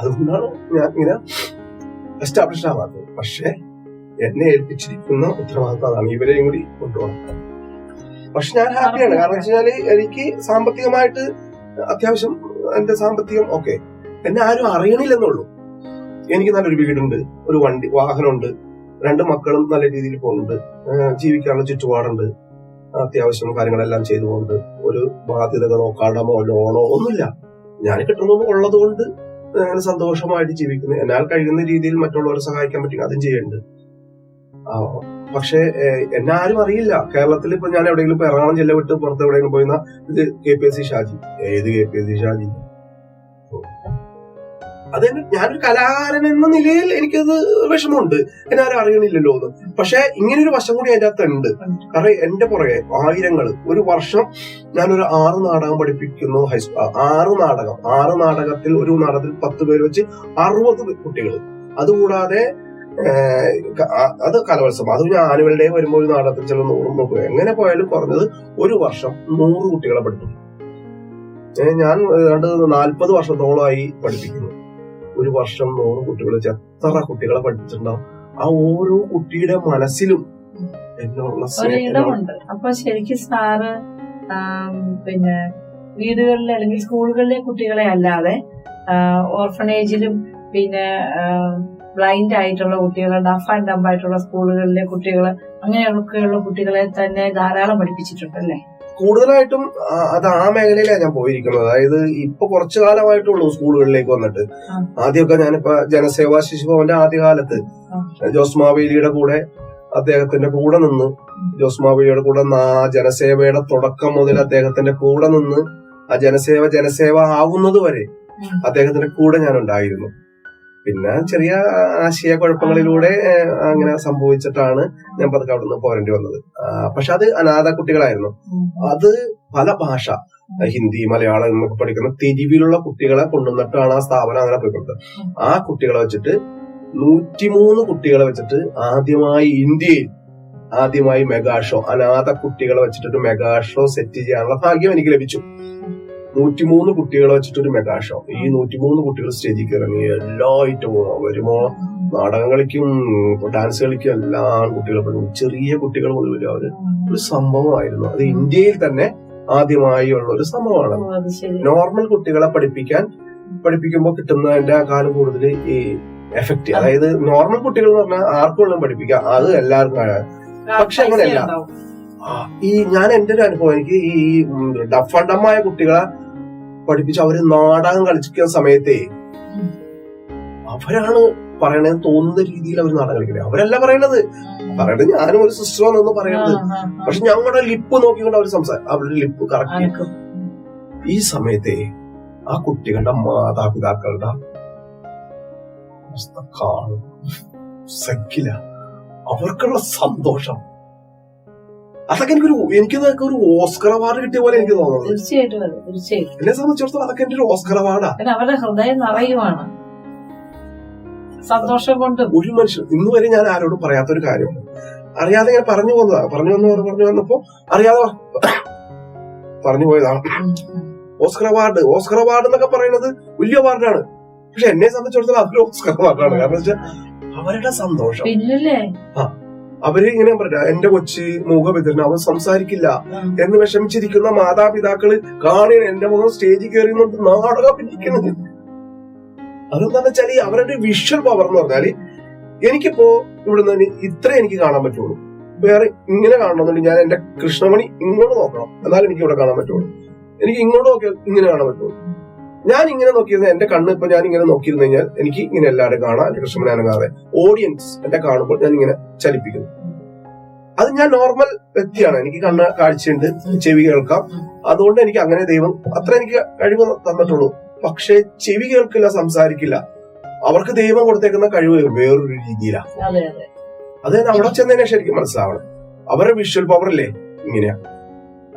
അതുകൊണ്ടാണ് ഞാൻ ഇങ്ങനെ എസ്റ്റാബ്ലിഷ് ആവാത്തത്. പക്ഷെ എന്നെ ഏൽപ്പിച്ചിരിക്കുന്ന ഉത്തരവാദിത്വം അതാണ്, ഇവരെയും കൂടി കൊണ്ടുപോകണം. പക്ഷെ ഞാൻ ഹാപ്പിയാണ്. കാരണം വെച്ചാല് എനിക്ക് സാമ്പത്തികമായിട്ട് അത്യാവശ്യം എന്റെ സാമ്പത്തികം ഓക്കെ, എന്നെ ആരും അറിയണില്ലെന്നുള്ളൂ. എനിക്ക് നല്ലൊരു വീടുണ്ട്, ഒരു വാഹനമുണ്ട്, 2 മക്കളും നല്ല രീതിയിൽ പോകുന്നുണ്ട്, ജീവിക്കാനുള്ള ചുറ്റുപാടുണ്ട്, അത്യാവശ്യം കാര്യങ്ങളെല്ലാം ചെയ്തുകൊണ്ട് ഒരു ബാധ്യതകൾ നോക്കാണ്ടമോ ലോണോ ഒന്നുമില്ല. ഞാൻ കിട്ടുന്നത് ഉള്ളത് കൊണ്ട് സന്തോഷമായിട്ട് ജീവിക്കുന്നു. എന്നാൽ കഴിയുന്ന രീതിയിൽ മറ്റുള്ളവരെ സഹായിക്കാൻ പറ്റും, അതും ചെയ്യുന്നുണ്ട്. പക്ഷെ എന്നെ ആരും അറിയില്ല. കേരളത്തിൽ ഇപ്പൊ ഞാൻ എവിടെയെങ്കിലും ഇപ്പൊ എറണാകുളം ജില്ല വിട്ട് പുറത്ത് എവിടെയെങ്കിലും പോയിന്ന ഇത് KPSC ഷാജി, ഏത് KPSC ഷാജി? അത് ഞാനൊരു കലാകാരൻ എന്ന നിലയിൽ എനിക്കത് വിഷമമുണ്ട്, എന്നെ ആരും അറിയണില്ലല്ലോ എന്ന്. പക്ഷെ ഇങ്ങനൊരു വശം കൂടി അതിന്റെ അകത്ത് ഉണ്ട്. കാരണം എന്റെ പുറകെ ആയിരങ്ങള്, ഒരു വർഷം ഞാനൊരു 6 നാടകം പഠിപ്പിക്കുന്നു. 6 നാടകത്തിൽ ഒരു നാടകത്തിൽ 10 പേര് വെച്ച് 60 കുട്ടികൾ. അതുകൂടാതെ അത് കലോത്സവം, അത് ഞാൻ ആനുവൽ ഡേ വരുമ്പോൾ ഒരു നാടകത്തിൽ ചില 100 എങ്ങനെ പോയാലും കുറഞ്ഞത് ഒരു വർഷം 100 കുട്ടികളെ പഠിപ്പിക്കും. ഞാൻ 40 വർഷത്തോളമായി പഠിപ്പിക്കുന്നു. ഒരു വർഷം 100 കുട്ടികളെ വെച്ച് എത്ര കുട്ടികളെ പഠിപ്പിച്ചിട്ടുണ്ടാവും. ആ ഓരോ കുട്ടിയുടെ മനസ്സിലും എന്നുള്ള ഒരിടമുണ്ട്. അപ്പൊ ശരിക്കും സാറ് പിന്നെ വീടുകളിലെ അല്ലെങ്കിൽ സ്കൂളുകളിലെ കുട്ടികളെ അല്ലാതെ ഓർഫനേജിലും പിന്നെ ബ്ലൈൻഡ് ആയിട്ടുള്ള കുട്ടികൾ, ഡഫ് ആൻഡ് ഡംബ് ആയിട്ടുള്ള സ്കൂളുകളിലെ കുട്ടികൾ, അങ്ങനെയൊക്കെയുള്ള കുട്ടികളെ തന്നെ ധാരാളം പഠിപ്പിച്ചിട്ടുണ്ടല്ലേ? കൂടുതലായിട്ടും അത് ആ മേഖലയിലാണ് ഞാൻ പോയിരിക്കുന്നത്. അതായത് ഇപ്പൊ കുറച്ചു കാലമായിട്ടുള്ളൂ സ്കൂളുകളിലേക്ക് വന്നിട്ട്. ആദ്യമൊക്കെ ഞാനിപ്പോ ജനസേവാ ശിശുഭവന്റെ ആദ്യകാലത്ത് ജോസ് മാവേലിയുടെ കൂടെ, അദ്ദേഹത്തിന്റെ കൂടെ നിന്ന്, ജോസ് മാവേലിയുടെ കൂടെ ജനസേവയുടെ തുടക്കം മുതൽ അദ്ദേഹത്തിന്റെ കൂടെ നിന്ന് ആ ജനസേവ ആവുന്നത് വരെ അദ്ദേഹത്തിന്റെ കൂടെ ഞാൻ ഉണ്ടായിരുന്നു. പിന്നെ ചെറിയ ആശയക്കുഴപ്പങ്ങളിലൂടെ അങ്ങനെ സംഭവിച്ചിട്ടാണ് ഞാൻ പതുക്കെ അവിടെ നിന്ന് പോരേണ്ടി വന്നത്. പക്ഷെ അത് അനാഥ കുട്ടികളായിരുന്നു. അത് പല ഭാഷ, ഹിന്ദി, മലയാളം എന്നൊക്കെ പഠിക്കുന്ന തെരുവിലുള്ള കുട്ടികളെ കൊണ്ടുവന്നിട്ടാണ് ആ സ്ഥാപനം അങ്ങനെ പോയിക്കൊടുത്തത്. ആ കുട്ടികളെ വെച്ചിട്ട് 103 കുട്ടികളെ വെച്ചിട്ട് ആദ്യമായി മെഗാ ഷോ, അനാഥ കുട്ടികളെ വെച്ചിട്ടൊരു മെഗാ ഷോ സെറ്റ് ചെയ്യാനുള്ള ഭാഗ്യം എനിക്ക് ലഭിച്ചു. 103 കുട്ടികളെ വെച്ചിട്ടൊരു മെഗാ ഷോ. ഈ 103 കുട്ടികൾ സ്റ്റേജിൽ ഇറങ്ങി എല്ലാ ഐറ്റവും വരുമ്പോ നാടകം കളിക്കും, ഡാൻസ് കളിക്കും, എല്ലാ കുട്ടികളും പഠിക്കും. ചെറിയ കുട്ടികൾ മുതൽ അവര് ഒരു സംഭവമായിരുന്നു. അത് ഇന്ത്യയിൽ തന്നെ ആദ്യമായി ഉള്ള ഒരു സംഭവമാണ്. നോർമൽ കുട്ടികളെ പഠിപ്പിക്കുമ്പോൾ കിട്ടുന്നതിന്റെ കാലം കൂടുതൽ ഈ എഫക്റ്റ്, അതായത് നോർമൽ കുട്ടികൾ എന്ന് പറഞ്ഞാൽ ആർക്കും വേണം പഠിപ്പിക്കാം, അത് എല്ലാവർക്കും. പക്ഷെ അങ്ങനെയല്ല. ഞാൻ എന്റെ ഒരു അനുഭവം, എനിക്ക് ഈ ഡഫ് ആൻഡ് ഡംബായ കുട്ടികളെ പഠിപ്പിച്ച് അവര് നാടകം കളിക്കുന്ന സമയത്തെ അവരാണ് പറയണതെന്ന് തോന്നുന്ന രീതിയിൽ അവർ നാടകം കളിക്കുന്നത്. അവരല്ല പറയണത് ഞാനും ഒരു സിസ്റ്ററാണെന്ന് പറയുന്നത്. പക്ഷെ ഞങ്ങളുടെ ലിപ്പ് നോക്കിക്കൊണ്ട് അവർ അവരുടെ ലിപ്പ് കറക്റ്റ്. ഈ സമയത്തെ ആ കുട്ടികളുടെ മാതാപിതാക്കളുടെ അവസ്ഥ കാണും, സഹിക്കില്ല. അവർക്കുള്ള സന്തോഷം, അതൊക്കെ എനിക്കതൊക്കെ ഒരു ഓസ്കർ അവാർഡ് കിട്ടിയ പോലെ എനിക്ക് തോന്നുന്നത്. തീർച്ചയായിട്ടും എന്നെ സംബന്ധിച്ചിടത്തോളം അതൊക്കെ എന്റെ ഒരു ഓസ്കർ അവാർഡാ. അവരുടെ ഹൃദയം നിറയുവാണ് സന്തോഷം കൊണ്ട്. ഒരു മനുഷ്യൻ ഇന്ന് വരെ ഞാൻ ആരോടും പറയാത്തൊരു കാര്യമാണ്. അറിയാതെ ഇങ്ങനെ പറഞ്ഞു വന്നപ്പോ അറിയാതെ പറഞ്ഞു പോയതാണ്. ഓസ്കർ അവാർഡ് എന്നൊക്കെ പറയുന്നത് വലിയ അവാർഡാണ്. പക്ഷെ എന്നെ സംബന്ധിച്ചിടത്തോളം അതൊരു ഓസ്കർ അവാർഡാണ്. കാരണം വെച്ചാൽ അവരുടെ സന്തോഷം. അവര് ഇങ്ങനെ പറയാ, എന്റെ കൊച്ച് മുഖബിദ്രന്, അവൻ സംസാരിക്കില്ല എന്ന് വിഷമിച്ചിരിക്കുന്ന മാതാപിതാക്കള് കാണുക എന്റെ മുഖം സ്റ്റേജിൽ കയറി നാടകം അഭിനയിക്കുന്നത്. അതെന്താന്ന് വെച്ചാല് അവരുടെ വിഷ്വൽ പവർ എന്ന് പറഞ്ഞാല്, എനിക്കിപ്പോ ഇവിടുന്ന് ഇത്ര എനിക്ക് കാണാൻ പറ്റുള്ളൂ. വേറെ ഇങ്ങനെ കാണണമെന്നുണ്ടെങ്കിൽ ഞാൻ എന്റെ കൃഷ്ണമണി ഇങ്ങോട്ട് നോക്കണം, എന്നാലും എനിക്ക് ഇവിടെ കാണാൻ പറ്റുള്ളൂ. എനിക്ക് ഇങ്ങോട്ട് നോക്കിയാൽ ഇങ്ങനെ കാണാൻ പറ്റുള്ളൂ. ഞാൻ ഇങ്ങനെ നോക്കിയിരുന്ന എന്റെ കണ്ണ് ഇപ്പൊ ഞാൻ ഇങ്ങനെ നോക്കിയിരുന്നു കഴിഞ്ഞാൽ എനിക്ക് ഇങ്ങനെ എല്ലാവരും കാണാം. എന്റെ കൃഷ്ണമണി അനങ്ങാതെ ഓഡിയൻസ് എന്നെ കാണുമ്പോൾ ഞാൻ ഇങ്ങനെ ചലിപ്പിക്കുന്നു. അത് ഞാൻ നോർമൽ വ്യക്തിയാണ്, എനിക്ക് കണ്ണ് കാഴ്ചയുണ്ട്, ചെവി കേൾക്കാം. അതുകൊണ്ട് എനിക്ക് അങ്ങനെ ദൈവം അത്ര എനിക്ക് കഴിവ് തന്നിട്ടുള്ളൂ. പക്ഷെ ചെവി കേൾക്കില്ല, സംസാരിക്കില്ല. അവർക്ക് ദൈവം കൊടുത്തേക്കുന്ന കഴിവ് വേറൊരു രീതിയിലാണ്. അത് അവിടെ ചെന്നതിനെ ശരിക്കും മനസ്സിലാവണം. അവരുടെ വിഷ്വൽ പവർ അല്ലേ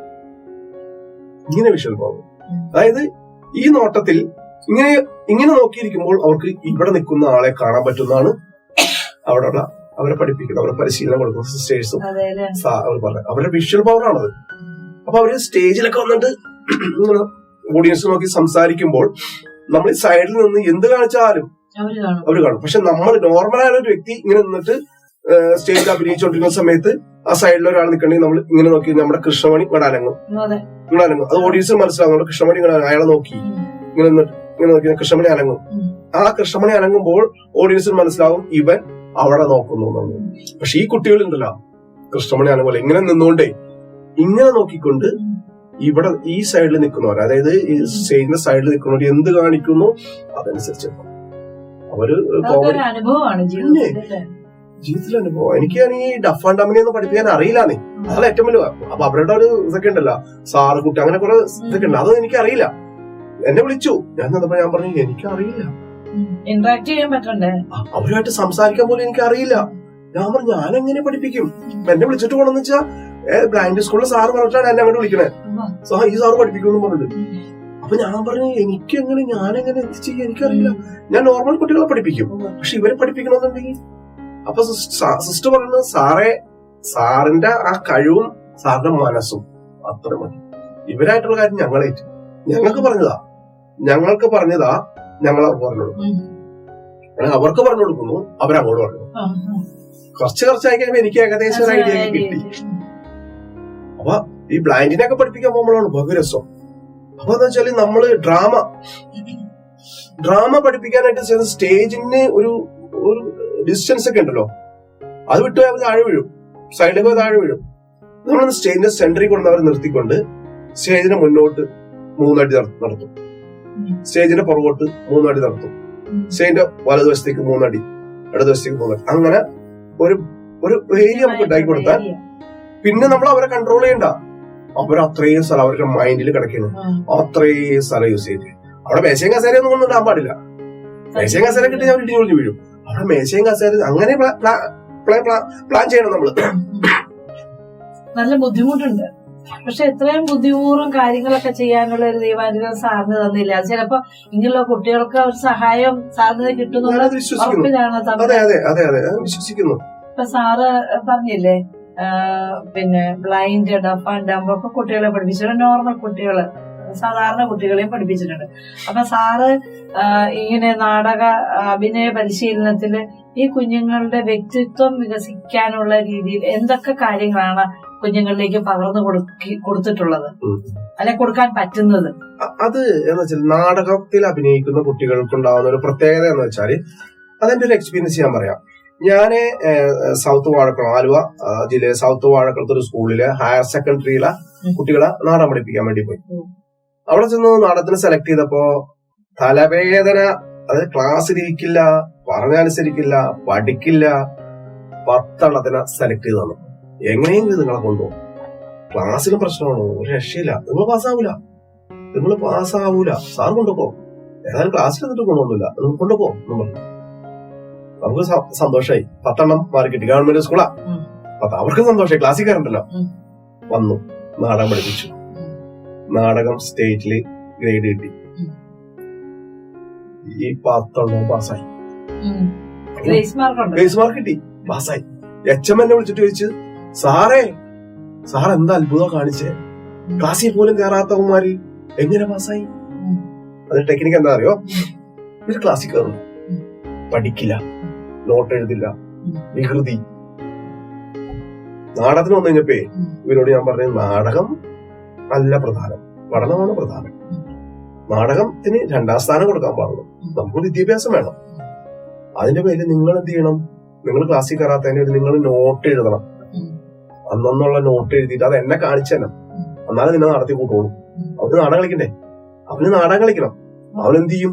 ഇങ്ങനെ വിഷ്വൽ പവർ. അതായത് ഈ നോട്ടത്തിൽ ഇങ്ങനെ നോക്കിയിരിക്കുമ്പോൾ അവർക്ക് ഇവിടെ നിൽക്കുന്ന ആളെ കാണാൻ പറ്റുന്നതാണ് അവിടെയുള്ള അവരെ പഠിപ്പിക്കുന്നത്, അവരെ പരിശീലനം കൊടുക്കുന്ന സിസ്റ്റേഴ്സും അവർ പറഞ്ഞത്. അവരുടെ വിഷ്വൽ പവറാണത്. അപ്പൊ അവര് സ്റ്റേജിലൊക്കെ വന്നിട്ട് ഇങ്ങനെ ഓഡിയൻസ് നോക്കി സംസാരിക്കുമ്പോൾ നമ്മൾ സൈഡിൽ നിന്ന് എന്ത് കാണിച്ചാലും അവര് കാണും. പക്ഷെ നമ്മൾ നോർമലായ ഒരു വ്യക്തി ഇങ്ങനെ നിന്നിട്ട് സ്റ്റേജിൽ അഭിനയിച്ചുകൊണ്ടിരിക്കുന്ന സമയത്ത് ആ സൈഡിൽ ഒരാൾ നിൽക്കണമെങ്കിൽ നമ്മൾ ഇങ്ങനെ നോക്കി നമ്മുടെ കൃഷ്ണമണി ഇങ്ങനെ അനങ്ങും. അത് ഓഡിയൻസിന് മനസ്സിലാവും. നമ്മുടെ കൃഷ്ണമണി ഇങ്ങനെ അയാളെ നോക്കി ഇങ്ങനെ നോക്കി കൃഷ്ണമണി അനങ്ങും. ആ കൃഷ്ണമണി അനങ്ങുമ്പോൾ ഓഡിയൻസിന് മനസ്സിലാവും ഇവൻ അവിടെ നോക്കുന്നു എന്നുള്ളത്. പക്ഷെ ഈ കുട്ടികളുണ്ടല്ലോ കൃഷ്ണമണി അനങ്ങുമ്പോൾ ഇങ്ങനെ നിന്നുകൊണ്ടേ ഇങ്ങനെ നോക്കിക്കൊണ്ട് ഇവിടെ ഈ സൈഡിൽ നിൽക്കുന്നവർ, അതായത് ഈ സ്റ്റേജിന്റെ സൈഡിൽ നിൽക്കുന്നവർ എന്ത് കാണിക്കുന്നു അതനുസരിച്ച് അവര് അനുഭവമാണ് ജീവിതത്തിലെ അനുഭവം. എനിക്കാണ് ഈ ഡഫ് ആൻഡ് ഡമ്മി ഒന്നും പഠിപ്പിക്കാൻ അറിയില്ലാന്നേ. അതല്ല ഏറ്റവും വലിയ. അപ്പൊ അവരുടെ ഒരു ഇതൊക്കെ ഉണ്ടല്ലോ, സാറ് കുട്ടി അങ്ങനെ കുറെ ഇതൊക്കെ ഉണ്ട്. അതൊന്നും എനിക്കറിയില്ല. എന്നെ വിളിച്ചു, ഞാൻ ചെന്നപ്പോ ഞാൻ പറഞ്ഞു എനിക്കറിയില്ല, ഇന്ററാക്ട് ചെയ്യാൻ പറ്റണ്ടേ, അവരുമായിട്ട് സംസാരിക്കാൻ പോലും എനിക്കറിയില്ല. ഞാൻ പറഞ്ഞു ഞാനെങ്ങനെ പഠിപ്പിക്കും. എന്നെ വിളിച്ചിട്ട് പോകണമെന്ന് വെച്ചാൽ ബ്ലൈൻഡ് സ്കൂളിലെ സാറ് പറഞ്ഞിട്ടാണ് എന്നെ അങ്ങോട്ട് വിളിക്കണേ. ഈ സാറ് പഠിപ്പിക്കുമെന്ന് പറഞ്ഞിട്ട്. അപ്പൊ ഞാൻ പറഞ്ഞു ഞാനെങ്ങനെ എന്ത് ചെയ്യാൻ എനിക്കറിയില്ല. ഞാൻ നോർമൽ കുട്ടികളെ പഠിപ്പിക്കും, പക്ഷെ ഇവരെ പഠിപ്പിക്കണമെന്നുണ്ടെങ്കിൽ. അപ്പൊ സിസ്റ്റർ പറയുന്നത് സാറിന്റെ ആ കഴിവും സാറിന്റെ മനസ്സും അത്ര മതി. ഇവരായിട്ടുള്ള കാര്യം ഞങ്ങൾക്ക് പറഞ്ഞതാ ഞങ്ങൾ അവർക്ക് പറഞ്ഞു കൊടുക്കും. അവർക്ക് പറഞ്ഞു കൊടുക്കുന്നു, അവരങ്ങോട്ട് പറഞ്ഞു. കുറച്ചായി കഴിയുമ്പോ എനിക്ക് ഏകദേശം ഒരു ഐഡിയ ഒക്കെ കിട്ടി. അപ്പൊ ഈ ബ്ലൈൻഡിനെയൊക്കെ പഠിപ്പിക്കാൻ പോകുമ്പോഴാണ് ബഹുരസം. അപ്പൊ എന്താ വെച്ചാല് നമ്മള് ഡ്രാമ പഠിപ്പിക്കാനായിട്ട് ചെയ്യുന്ന സ്റ്റേജിന് ഒരു ഡിസ്റ്റൻസ് ഒക്കെ ഉണ്ടല്ലോ, അത് വിട്ടുപോയാൽ താഴെ വീഴും, സൈഡിലേക്ക് പോയി താഴെ വീഴും. നമ്മൾ സ്റ്റേജിന്റെ സെന്ററിൽ കൊണ്ടുവന്നവരെ നിർത്തിക്കൊണ്ട് സ്റ്റേജിന്റെ മുന്നോട്ട് 3 അടി നടത്തും, സ്റ്റേജിന്റെ പുറകോട്ട് 3 അടി നടത്തും, സ്റ്റേജിന്റെ വലതുവശത്തേക്ക് 3 അടി, ഇടതുവശത്തേക്ക് 3 അടി. അങ്ങനെ ഒരു ഏരിയ നമുക്ക് ഉണ്ടാക്കി കൊടുത്താൽ പിന്നെ നമ്മൾ അവരെ കൺട്രോൾ ചെയ്യണ്ട. അത്രയും സ്ഥലം അവരുടെ മൈൻഡിൽ കിടക്കുന്നു, അത്രയും സ്ഥലം യൂസ് ചെയ്ത്. അവിടെ മേശയും കസേരയൊന്നും കൊണ്ടും ഇടാൻ പാടില്ല. മേശയും കസേര കിട്ടി അവർ ഇടിഞ്ഞൊളിഞ്ഞു വീഴും. അവിടെ മേശയും കസേര അങ്ങനെ പ്ലാൻ ചെയ്യണം നമ്മള്. നല്ല ബുദ്ധിമുട്ടുണ്ട്. പക്ഷെ എത്രയും ബുദ്ധിപൂർവ്വം കാര്യങ്ങളൊക്കെ ചെയ്യാനുള്ള ഒരു ദൈവാനുഗ്രഹം സാറിന് തന്നില്ല. ചിലപ്പോ ഇങ്ങനെയുള്ള കുട്ടികൾക്ക് ഒരു സഹായം സാറിന് കിട്ടുന്നുള്ള ഉറപ്പിലാണ്. വിശ്വസിക്കുന്നു. ഇപ്പൊ സാറ് പറഞ്ഞില്ലേ, പിന്നെ ബ്ലൈൻഡ്, ഡഫ് ആൻഡ് ഡംബ് ഒക്കെ കുട്ടികളെ പഠിപ്പിച്ചിട്ടുണ്ട്. നോർമൽ കുട്ടികള്, സാധാരണ കുട്ടികളെയും പഠിപ്പിച്ചിട്ടുണ്ട്. അപ്പൊ സാറ് ഇങ്ങനെ നാടക അഭിനയ പരിശീലനത്തില് ഈ കുഞ്ഞുങ്ങളുടെ വ്യക്തിത്വം വികസിക്കാനുള്ള രീതിയിൽ എന്തൊക്കെ കാര്യങ്ങളാണ് കുഞ്ഞുങ്ങളിലേക്ക് പകർന്നു കൊടുത്തിട്ടുള്ളത്, അല്ലെ കൊടുക്കാൻ പറ്റുന്നത്? അത് എന്ന് വെച്ചാൽ നാടകത്തിൽ അഭിനയിക്കുന്ന കുട്ടികൾക്കുണ്ടാവുന്ന ഒരു പ്രത്യേകത എന്ന് വെച്ചാല് അതിന്റെ ഒരു എക്സ്പീരിയൻസ് ഞാൻ പറയാം. ഞാന് സൗത്ത് വാഴക്കുളം, ആലുവ ജില്ലയിലെ സൗത്ത് വാഴക്കുളത്ത് ഒരു സ്കൂളില് ഹയർ സെക്കൻഡറിയിലെ കുട്ടികളെ നാടകം പഠിപ്പിക്കാൻ വേണ്ടി പോയി. അവിടെ ചെന്ന് നാടകത്തിന് സെലക്ട് ചെയ്തപ്പോ തലവേദന. അത് ക്ലാസ്സിലിരിക്കില്ല, പറഞ്ഞനുസരിക്കില്ല, പഠിക്കില്ല. 10 എണ്ണത്തിനെ സെലക്ട് ചെയ്താണ്. എങ്ങനെയെങ്കിലും നിങ്ങളെ കൊണ്ടുപോകും. ക്ലാസ്സിലും പ്രശ്നമാണോ, ഒരു രക്ഷയില്ല, നിങ്ങൾ പാസ്സാവൂല, സാർ കൊണ്ടുപോ, ഏതായാലും ക്ലാസ്സിൽ എന്നിട്ട് കൊണ്ടൊന്നുമില്ല, നിങ്ങൾ കൊണ്ടുപോ എന്ന് പറഞ്ഞു. നമുക്ക് സന്തോഷമായി. 10 എണ്ണം മാറി കിട്ടി. ഗവൺമെന്റ് സ്കൂളാ. അവർക്ക് സന്തോഷമായി, ക്ലാസ്സിൽ കയറണ്ടല്ലോ. വന്നു, നാടകം പഠിപ്പിച്ചു. നാടകം സ്റ്റേറ്റില് ഗ്രേഡ് കിട്ടി. ഈ 10 എണ്ണം പാസ്സായി. ഗ്രേസ് മാർക്ക് കിട്ടി, പാസ്സായി. HM എന്നെ വിളിച്ചിട്ട് ചോദിച്ചു, സാർ എന്താ അത്ഭുതം കാണിച്ചേ, ക്ലാസ്സിൽ പോലും കയറാത്തവന്മാര് എങ്ങനെ പാസ്സായി? അത് ടെക്നിക്ക് എന്താ അറിയോ? ഇവര് ക്ലാസ്സിൽ കയറുന്നു, പഠിക്കില്ല, നോട്ട് എഴുതില്ല, വികൃതി. നാടകത്തിന് വന്നു കഴിഞ്ഞപ്പോ ഇവരോട് ഞാൻ പറഞ്ഞ നാടകം അല്ല പ്രധാനം, പഠനമാണ് പ്രധാനം. നാടകത്തിന് 2ാം സ്ഥാനം കൊടുക്കാൻ പാടുള്ളൂ. നമുക്ക് വിദ്യാഭ്യാസം വേണം. അതിന്റെ പേരിൽ നിങ്ങൾ എന്ത് ചെയ്യണം? നിങ്ങൾ ക്ലാസ്സിൽ കയറാത്തതിന്റെ നിങ്ങൾ നോട്ട് എഴുതണം. അന്നുള്ള നോട്ട് എഴുതിയിട്ട് അത് എന്നെ കാണിച്ചു തന്നെ, എന്നാലും നിന്നെ നടത്തി കൂട്ടോളൂ. അവന് നാടകം കളിക്കണ്ടേ? അവന് നാടകം കളിക്കണം. അവനെന്ത് ചെയ്യും?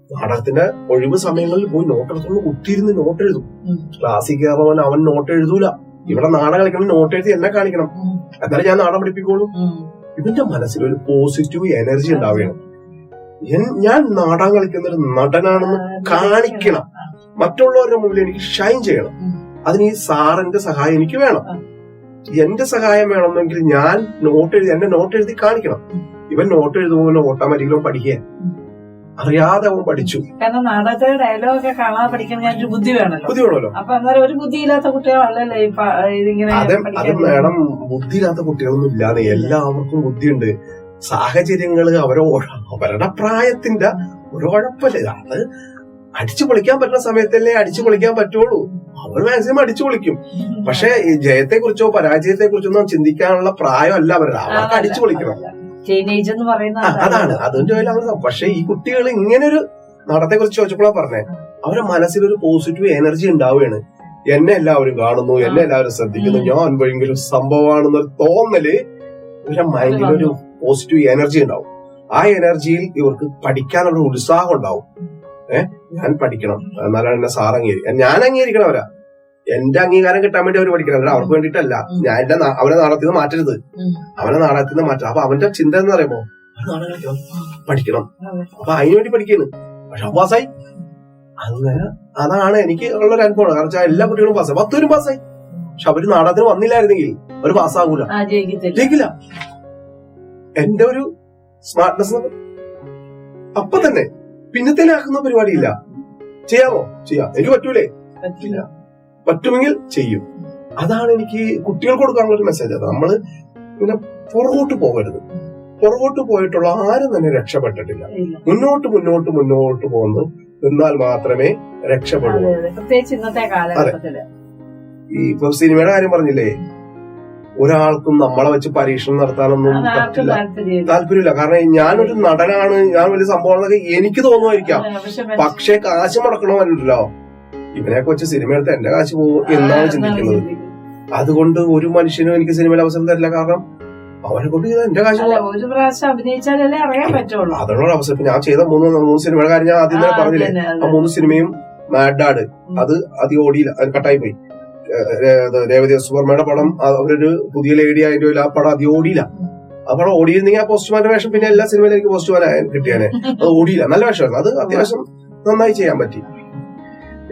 നാടകത്തിന്റെ ഒഴിവ് സമയങ്ങളിൽ പോയി നോട്ട് എടുത്തോണ്ട് കുത്തിയിരുന്ന് നോട്ട് എഴുതും. ക്ലാസ്സിൽ കയറുന്നവൻ അവൻ നോട്ട് എഴുതൂല. ഇവിടെ നാടകം കളിക്കണം, നോട്ട് എഴുതി എന്നെ കാണിക്കണം, എന്നാലും ഞാൻ നാടകം പഠിപ്പിക്കോളൂ. ഇവന്റെ മനസ്സിൽ ഒരു പോസിറ്റീവ് എനർജി ഉണ്ടാവുകയാണ്. ഞാൻ നാടകം കളിക്കുന്ന ഒരു നടനാണെന്ന് കാണിക്കണം. മറ്റുള്ളവരുടെ മുമ്പിൽ എനിക്ക് ഷൈൻ ചെയ്യണം. അതിന് ഈ സാറിന്റെ സഹായം എനിക്ക് വേണം. എന്റെ സഹായം വേണമെന്നെങ്കിൽ ഞാൻ എന്നെ നോട്ട് എഴുതി കാണിക്കണം. ഇവൻ നോട്ട് എഴുതുമ്പോൾ ഓട്ടോമാറ്റിക്കലോ പഠിക്കാൻ അറിയാതെ അവൻ പഠിച്ചു. കാരണം നാടകത്തിലെ ഡയലോഗൊക്കെ കാണാതെ പഠിക്കാൻ ബുദ്ധി വേണമല്ലോ. അപ്പൊ അന്നേരം ഒരു ബുദ്ധിയില്ലാത്ത കുട്ടികളല്ലല്ലോ ഇതിങ്ങനെ. അത് മേഡം, ബുദ്ധിയില്ലാത്ത കുട്ടികളൊന്നും ഇല്ലാതെ എല്ലാവർക്കും ബുദ്ധിയുണ്ട്. സാഹചര്യങ്ങള് അവരുടെ പ്രായത്തിന്റെ ഒരു കുഴപ്പമില്ല. അത് അടിച്ചു പൊളിക്കാൻ പറ്റുന്ന സമയത്തല്ലേ അടിച്ചു പൊളിക്കാൻ പറ്റുള്ളൂ. അവർ മാക്സിമം അടിച്ചു പൊളിക്കും. പക്ഷെ ഈ ജയത്തെ കുറിച്ചോ പരാജയത്തെ കുറിച്ചൊന്നും ചിന്തിക്കാനുള്ള പ്രായമല്ല അവരുടെ. അവർക്ക് അടിച്ചു പൊളിക്കണം. അതാണ് അതിന്റെ അവർ. പക്ഷെ ഈ കുട്ടികൾ ഇങ്ങനൊരു നടത്തെ കുറിച്ച് ചോദിച്ചപ്പോഴാണ് പറഞ്ഞേ, അവരുടെ മനസ്സിലൊരു പോസിറ്റീവ് എനർജി ഉണ്ടാവുകയാണ്. എന്നെ എല്ലാവരും കാണുന്നു, എന്നെ എല്ലാവരും ശ്രദ്ധിക്കുന്നു, ഞാൻ ഭയങ്കര സംഭവമാണെന്നൊരു തോന്നല് ഇവരുടെ മൈൻഡിലൊരു പോസിറ്റീവ് എനർജി ഉണ്ടാവും. ആ എനർജിയിൽ ഇവർക്ക് പഠിക്കാനുള്ള ഉത്സാഹം ഉണ്ടാവും. ഞാൻ പഠിക്കണം, എന്നാലാണ് എന്നെ സാർ അംഗീകരിക്കണം, ഞാൻ അംഗീകരിക്കണവരാ. എന്റെ അംഗീകാരം കിട്ടാൻ വേണ്ടി അവർ പഠിക്കണം, അവർക്ക് വേണ്ടിയിട്ടല്ല. ഞാൻ അവനെ നാടകത്തിൽ നിന്ന് മാറ്റരുത്, അവനെ നാടകത്തിൽ നിന്ന് മാറ്റണം. അപ്പൊ അവന്റെ ചിന്ത എന്ന് പറയുമ്പോ നാടകം കളിക്കണം, പഠിക്കണം. അപ്പൊ അതിനു വേണ്ടി പഠിക്കുന്നു. പക്ഷെ പാസ്സായി. അങ്ങനെ അതാണ് എനിക്ക് ഉള്ളൊരു അനുഭവമാണ്. കാരണം വെച്ചാൽ എല്ലാ കുട്ടികളും പാസ്സായി, 10 പേരും പാസ്സായി. പക്ഷെ അവര് നാടകത്തിന് വന്നില്ലായിരുന്നെങ്കിൽ അവർ പാസ്സാകൂല, ജയിക്കില്ല. എന്റെ ഒരു സ്മാർട്ട്നെസ് അപ്പൊ തന്നെ പിന്നത്തേലാക്കുന്ന പരിപാടിയില്ല. ചെയ്യാമോ? ചെയ്യാം. എനിക്ക് പറ്റൂലേ? പറ്റില്ല. പറ്റുമെങ്കിൽ ചെയ്യും. അതാണ് എനിക്ക് കുട്ടികൾക്ക് കൊടുക്കാനുള്ള ഒരു മെസ്സേജ്. അത് നമ്മള് പിന്നെ പുറകോട്ട് പോകരുത്. പുറകോട്ട് പോയിട്ടുള്ള ആരും തന്നെ രക്ഷപ്പെട്ടിട്ടില്ല. മുന്നോട്ട് മുന്നോട്ട് മുന്നോട്ട് പോകുന്നു എന്നാൽ മാത്രമേ രക്ഷപ്പെടൂ. പ്രത്യേകിച്ച് ഇന്നത്തെ കാലഘട്ടത്തില് ഈ ഇപ്പൊ സിനിമയുടെ കാര്യം പറഞ്ഞില്ലേ, ഒരാൾക്കും നമ്മളെ വെച്ച് പരീക്ഷണം നടത്താനൊന്നും പറ്റില്ല, താല്പര്യമില്ല. കാരണം ഞാനൊരു നടനാണ്, ഞാൻ വലിയ സംഭവമാണെന്നൊക്കെ എനിക്ക് തോന്നുമായിരിക്കാം. പക്ഷെ കാശ് മുടക്കണമല്ലോ, ഇവനെയൊക്കെ വെച്ച് സിനിമ എടുത്ത് എന്റെ കാശ് പോകും എന്നാണ് ചിന്തിക്കുന്നത്. അതുകൊണ്ട് ഒരു മനുഷ്യനും എനിക്ക് സിനിമയിൽ അവസരം തരില്ല. കാരണം അവരെ കൊണ്ട് എന്റെ കാശ് ഒരു പ്രാവശ്യം അഭിനയിച്ചാലല്ലേ അറിയാൻ പറ്റുള്ളൂ. അതിനുള്ള അവസരം. ഇപ്പൊ ഞാൻ ചെയ്ത മൂന്ന് സിനിമയുടെ കാര്യം ഞാൻ ആദ്യം തന്നെ പറഞ്ഞില്ലേ, ആ 3 സിനിമയും മാഡാഡ് അത് ഓടിയില്ല, അത് കട്ടായി പോയി. രേവതി സുവർമ്മയുടെ പടം, അവരൊരു പുതിയ ലേഡി ആയിട്ട് ആ പടം അധികം ഓടിയില്ല. ആ പടം ഓടിയിരുന്നെങ്കിൽ ആ പോസ്റ്റ്മാന്റെ വേഷം പിന്നെ എല്ലാ സിനിമയിലും എനിക്ക് പോസ്റ്റ്മാൻ കിട്ടിയാനെ. അത് ഓടിയില്ല, നല്ല വേഷമായിരുന്നു. അത് അത്യാവശ്യം നന്നായി ചെയ്യാൻ പറ്റി.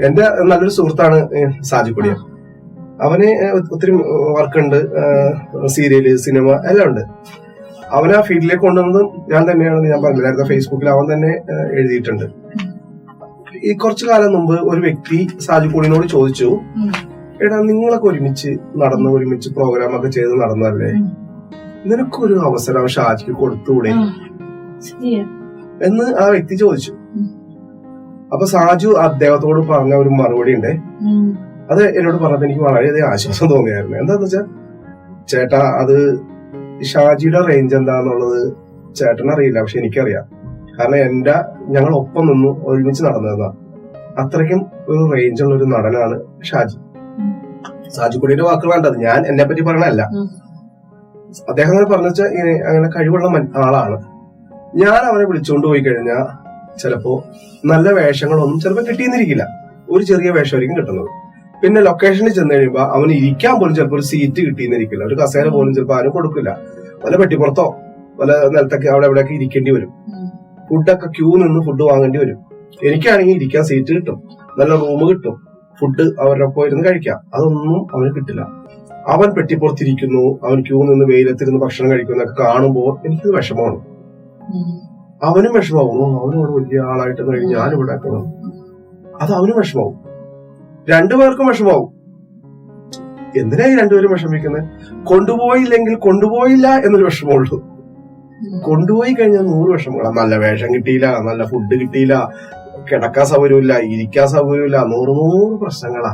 എന്റെ നല്ലൊരു സുഹൃത്താണ് സാജിക്കുടിയ. അവന് ഒത്തിരി വർക്കുണ്ട്, സീരിയല്, സിനിമ എല്ലാം ഉണ്ട്. അവനെ ആ ഫീൽഡിലേക്ക് കൊണ്ടുവന്നത് ഞാൻ തന്നെയാണെന്ന് ഞാൻ പറഞ്ഞില്ല. നേരത്തെ ഫേസ്ബുക്കിൽ അവൻ തന്നെ എഴുതിയിട്ടുണ്ട്. ഈ കുറച്ചു കാലം മുമ്പ് ഒരു വ്യക്തി സാജിക്കുടിനോട് ചോദിച്ചു, എടാ നിങ്ങളൊക്കെ ഒരുമിച്ച് പ്രോഗ്രാം ഒക്കെ ചെയ്ത് നടന്നല്ലേ, നിനക്കൊരു അവസരം ഷാജിക്ക് കൊടുത്തുകൂടെ എന്ന് ആ വ്യക്തി ചോദിച്ചു. അപ്പൊ സാജു അദ്ദേഹത്തോട് പറഞ്ഞ ഒരു മറുപടി ഉണ്ട്. അത് എന്നോട് പറഞ്ഞത് എനിക്ക് വളരെയധികം ആശ്വാസം തോന്നിയായിരുന്നു. എന്താന്ന് വെച്ചാ, ചേട്ടാ അത് ഷാജിയുടെ റേഞ്ച് എന്താന്നുള്ളത് ചേട്ടനറിയില്ല, പക്ഷെ എനിക്കറിയാം. കാരണം ഞങ്ങൾ ഒപ്പം നിന്ന് ഒരുമിച്ച് നടന്നതാ. അത്രയ്ക്കും ഒരു റേഞ്ചുള്ള ഒരു നടനാണ് ഷാജി. സാജിക്കുടിയുടെ വാക്കുകൾ വേണ്ടത്, ഞാൻ എന്നെ പറ്റി പറയണല്ല. അദ്ദേഹം അങ്ങനെ പറഞ്ഞു വെച്ചാൽ അങ്ങനെ കഴിവുള്ള ആളാണ്. ഞാൻ അവനെ വിളിച്ചുകൊണ്ട് പോയി കഴിഞ്ഞാൽ ചിലപ്പോ നല്ല വേഷങ്ങളൊന്നും ചിലപ്പോ കിട്ടിയെന്നിരിക്കില്ല, ഒരു ചെറിയ വേഷമായിരിക്കും കിട്ടുന്നത്. പിന്നെ ലൊക്കേഷനിൽ ചെന്ന് കഴിയുമ്പോ അവന് ഇരിക്കാൻ പോലും ചിലപ്പോൾ ഒരു സീറ്റ് കിട്ടിയെന്നിരിക്കില്ല, ഒരു കസേര പോലും ചിലപ്പോൾ ആരും കൊടുക്കില്ല. വല്ല പെട്ടിപ്പുറത്തോ വല്ല നിലത്തൊക്കെ അവിടെ എവിടെയൊക്കെ ഇരിക്കേണ്ടി വരും. ഫുഡൊക്കെ ക്യൂ നിന്ന് ഫുഡ് വാങ്ങേണ്ടി വരും. എനിക്കാണെങ്കിൽ ഇരിക്കാൻ സീറ്റ് കിട്ടും, നല്ല റൂം കിട്ടും, ഫുഡ് അവരുടെ ഒപ്പം ഇരുന്ന് കഴിക്കാം. അതൊന്നും അവന് കിട്ടില്ല. അവൻ പെട്ടിപ്പുറത്തിരിക്കുന്നു, അവൻ ക്യൂ നിന്ന് വെയിലത്തിരുന്ന് ഭക്ഷണം കഴിക്കുന്നൊക്കെ കാണുമ്പോൾ എനിക്കത് വിഷമമാണ്. അവനും വിഷമാവും, അവനോട് വലിയ ആളായിട്ട് കഴിഞ്ഞ് ഞാനിവിടെ ആക്കണം, അത് അവനും വിഷമാവും, രണ്ടുപേർക്കും വിഷമാവും. എന്തിനാ ഈ രണ്ടുപേരും വിഷമിക്കുന്നത്? കൊണ്ടുപോയില്ലെങ്കിൽ കൊണ്ടുപോയില്ല എന്നൊരു വിഷമമുള്ളൂ. കൊണ്ടുപോയി കഴിഞ്ഞാൽ 100 വിഷമങ്ങളാ. നല്ല വേഷം കിട്ടിയില്ല, നല്ല ഫുഡ് കിട്ടിയില്ല, കിടക്കാൻ സൗകര്യമില്ല, ഇരിക്കാൻ സൗകര്യമില്ല, 100 പ്രശ്നങ്ങളാ.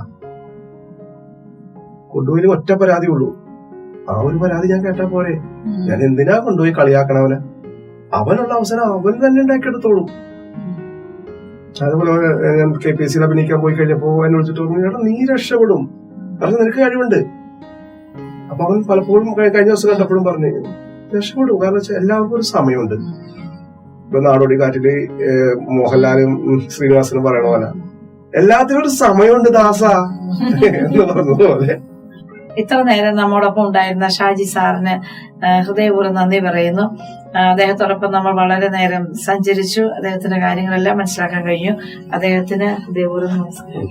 കൊണ്ടുപോയി ഒറ്റ പരാതി ഉള്ളൂ. ആ ഒരു പരാതി ഞാൻ കേട്ടാ പോരെ? ഞാൻ എന്തിനാ കൊണ്ടുപോയി കളിയാക്കണവനെ? അവനുള്ള അവസരം അവൻ തന്നെ ഉണ്ടാക്കിയെടുത്തോളൂ. അതുപോലെ ഞാൻ KPSC അഭിനയിക്കാൻ പോയി കഴിഞ്ഞപ്പോ എന്നെ വിളിച്ചിട്ട് പറഞ്ഞു, നീ രക്ഷപ്പെടും, കാരണം നിനക്ക് കഴിവുണ്ട്. അപ്പൊ അവൻ പലപ്പോഴും കഴിഞ്ഞ ദിവസം കണ്ടപ്പോഴും പറഞ്ഞു രക്ഷപ്പെടും. കാരണം വെച്ചാൽ എല്ലാവർക്കും ഒരു സമയമുണ്ട്. ഇപ്പൊ നാടോടി കാറ്റില് മോഹൻലാലും ശ്രീനിവാസനും പറയണ പോലെ എല്ലാത്തിനും ഒരു സമയമുണ്ട് ദാസ എന്ന് പറഞ്ഞതുപോലെ. ഇത്ര നേരം നമ്മോടൊപ്പം ഉണ്ടായിരുന്ന ഷാജി സാറിന് ഹൃദയപൂർവ്വം നന്ദി പറയുന്നു. അദ്ദേഹത്തോടൊപ്പം നമ്മൾ വളരെ നേരം സഞ്ചരിച്ചു, അദ്ദേഹത്തിന്റെ കാര്യങ്ങളെല്ലാം മനസ്സിലാക്കാൻ കഴിഞ്ഞു. അദ്ദേഹത്തിന് ഹൃദയപൂർവ്വം നമസ്കാരം.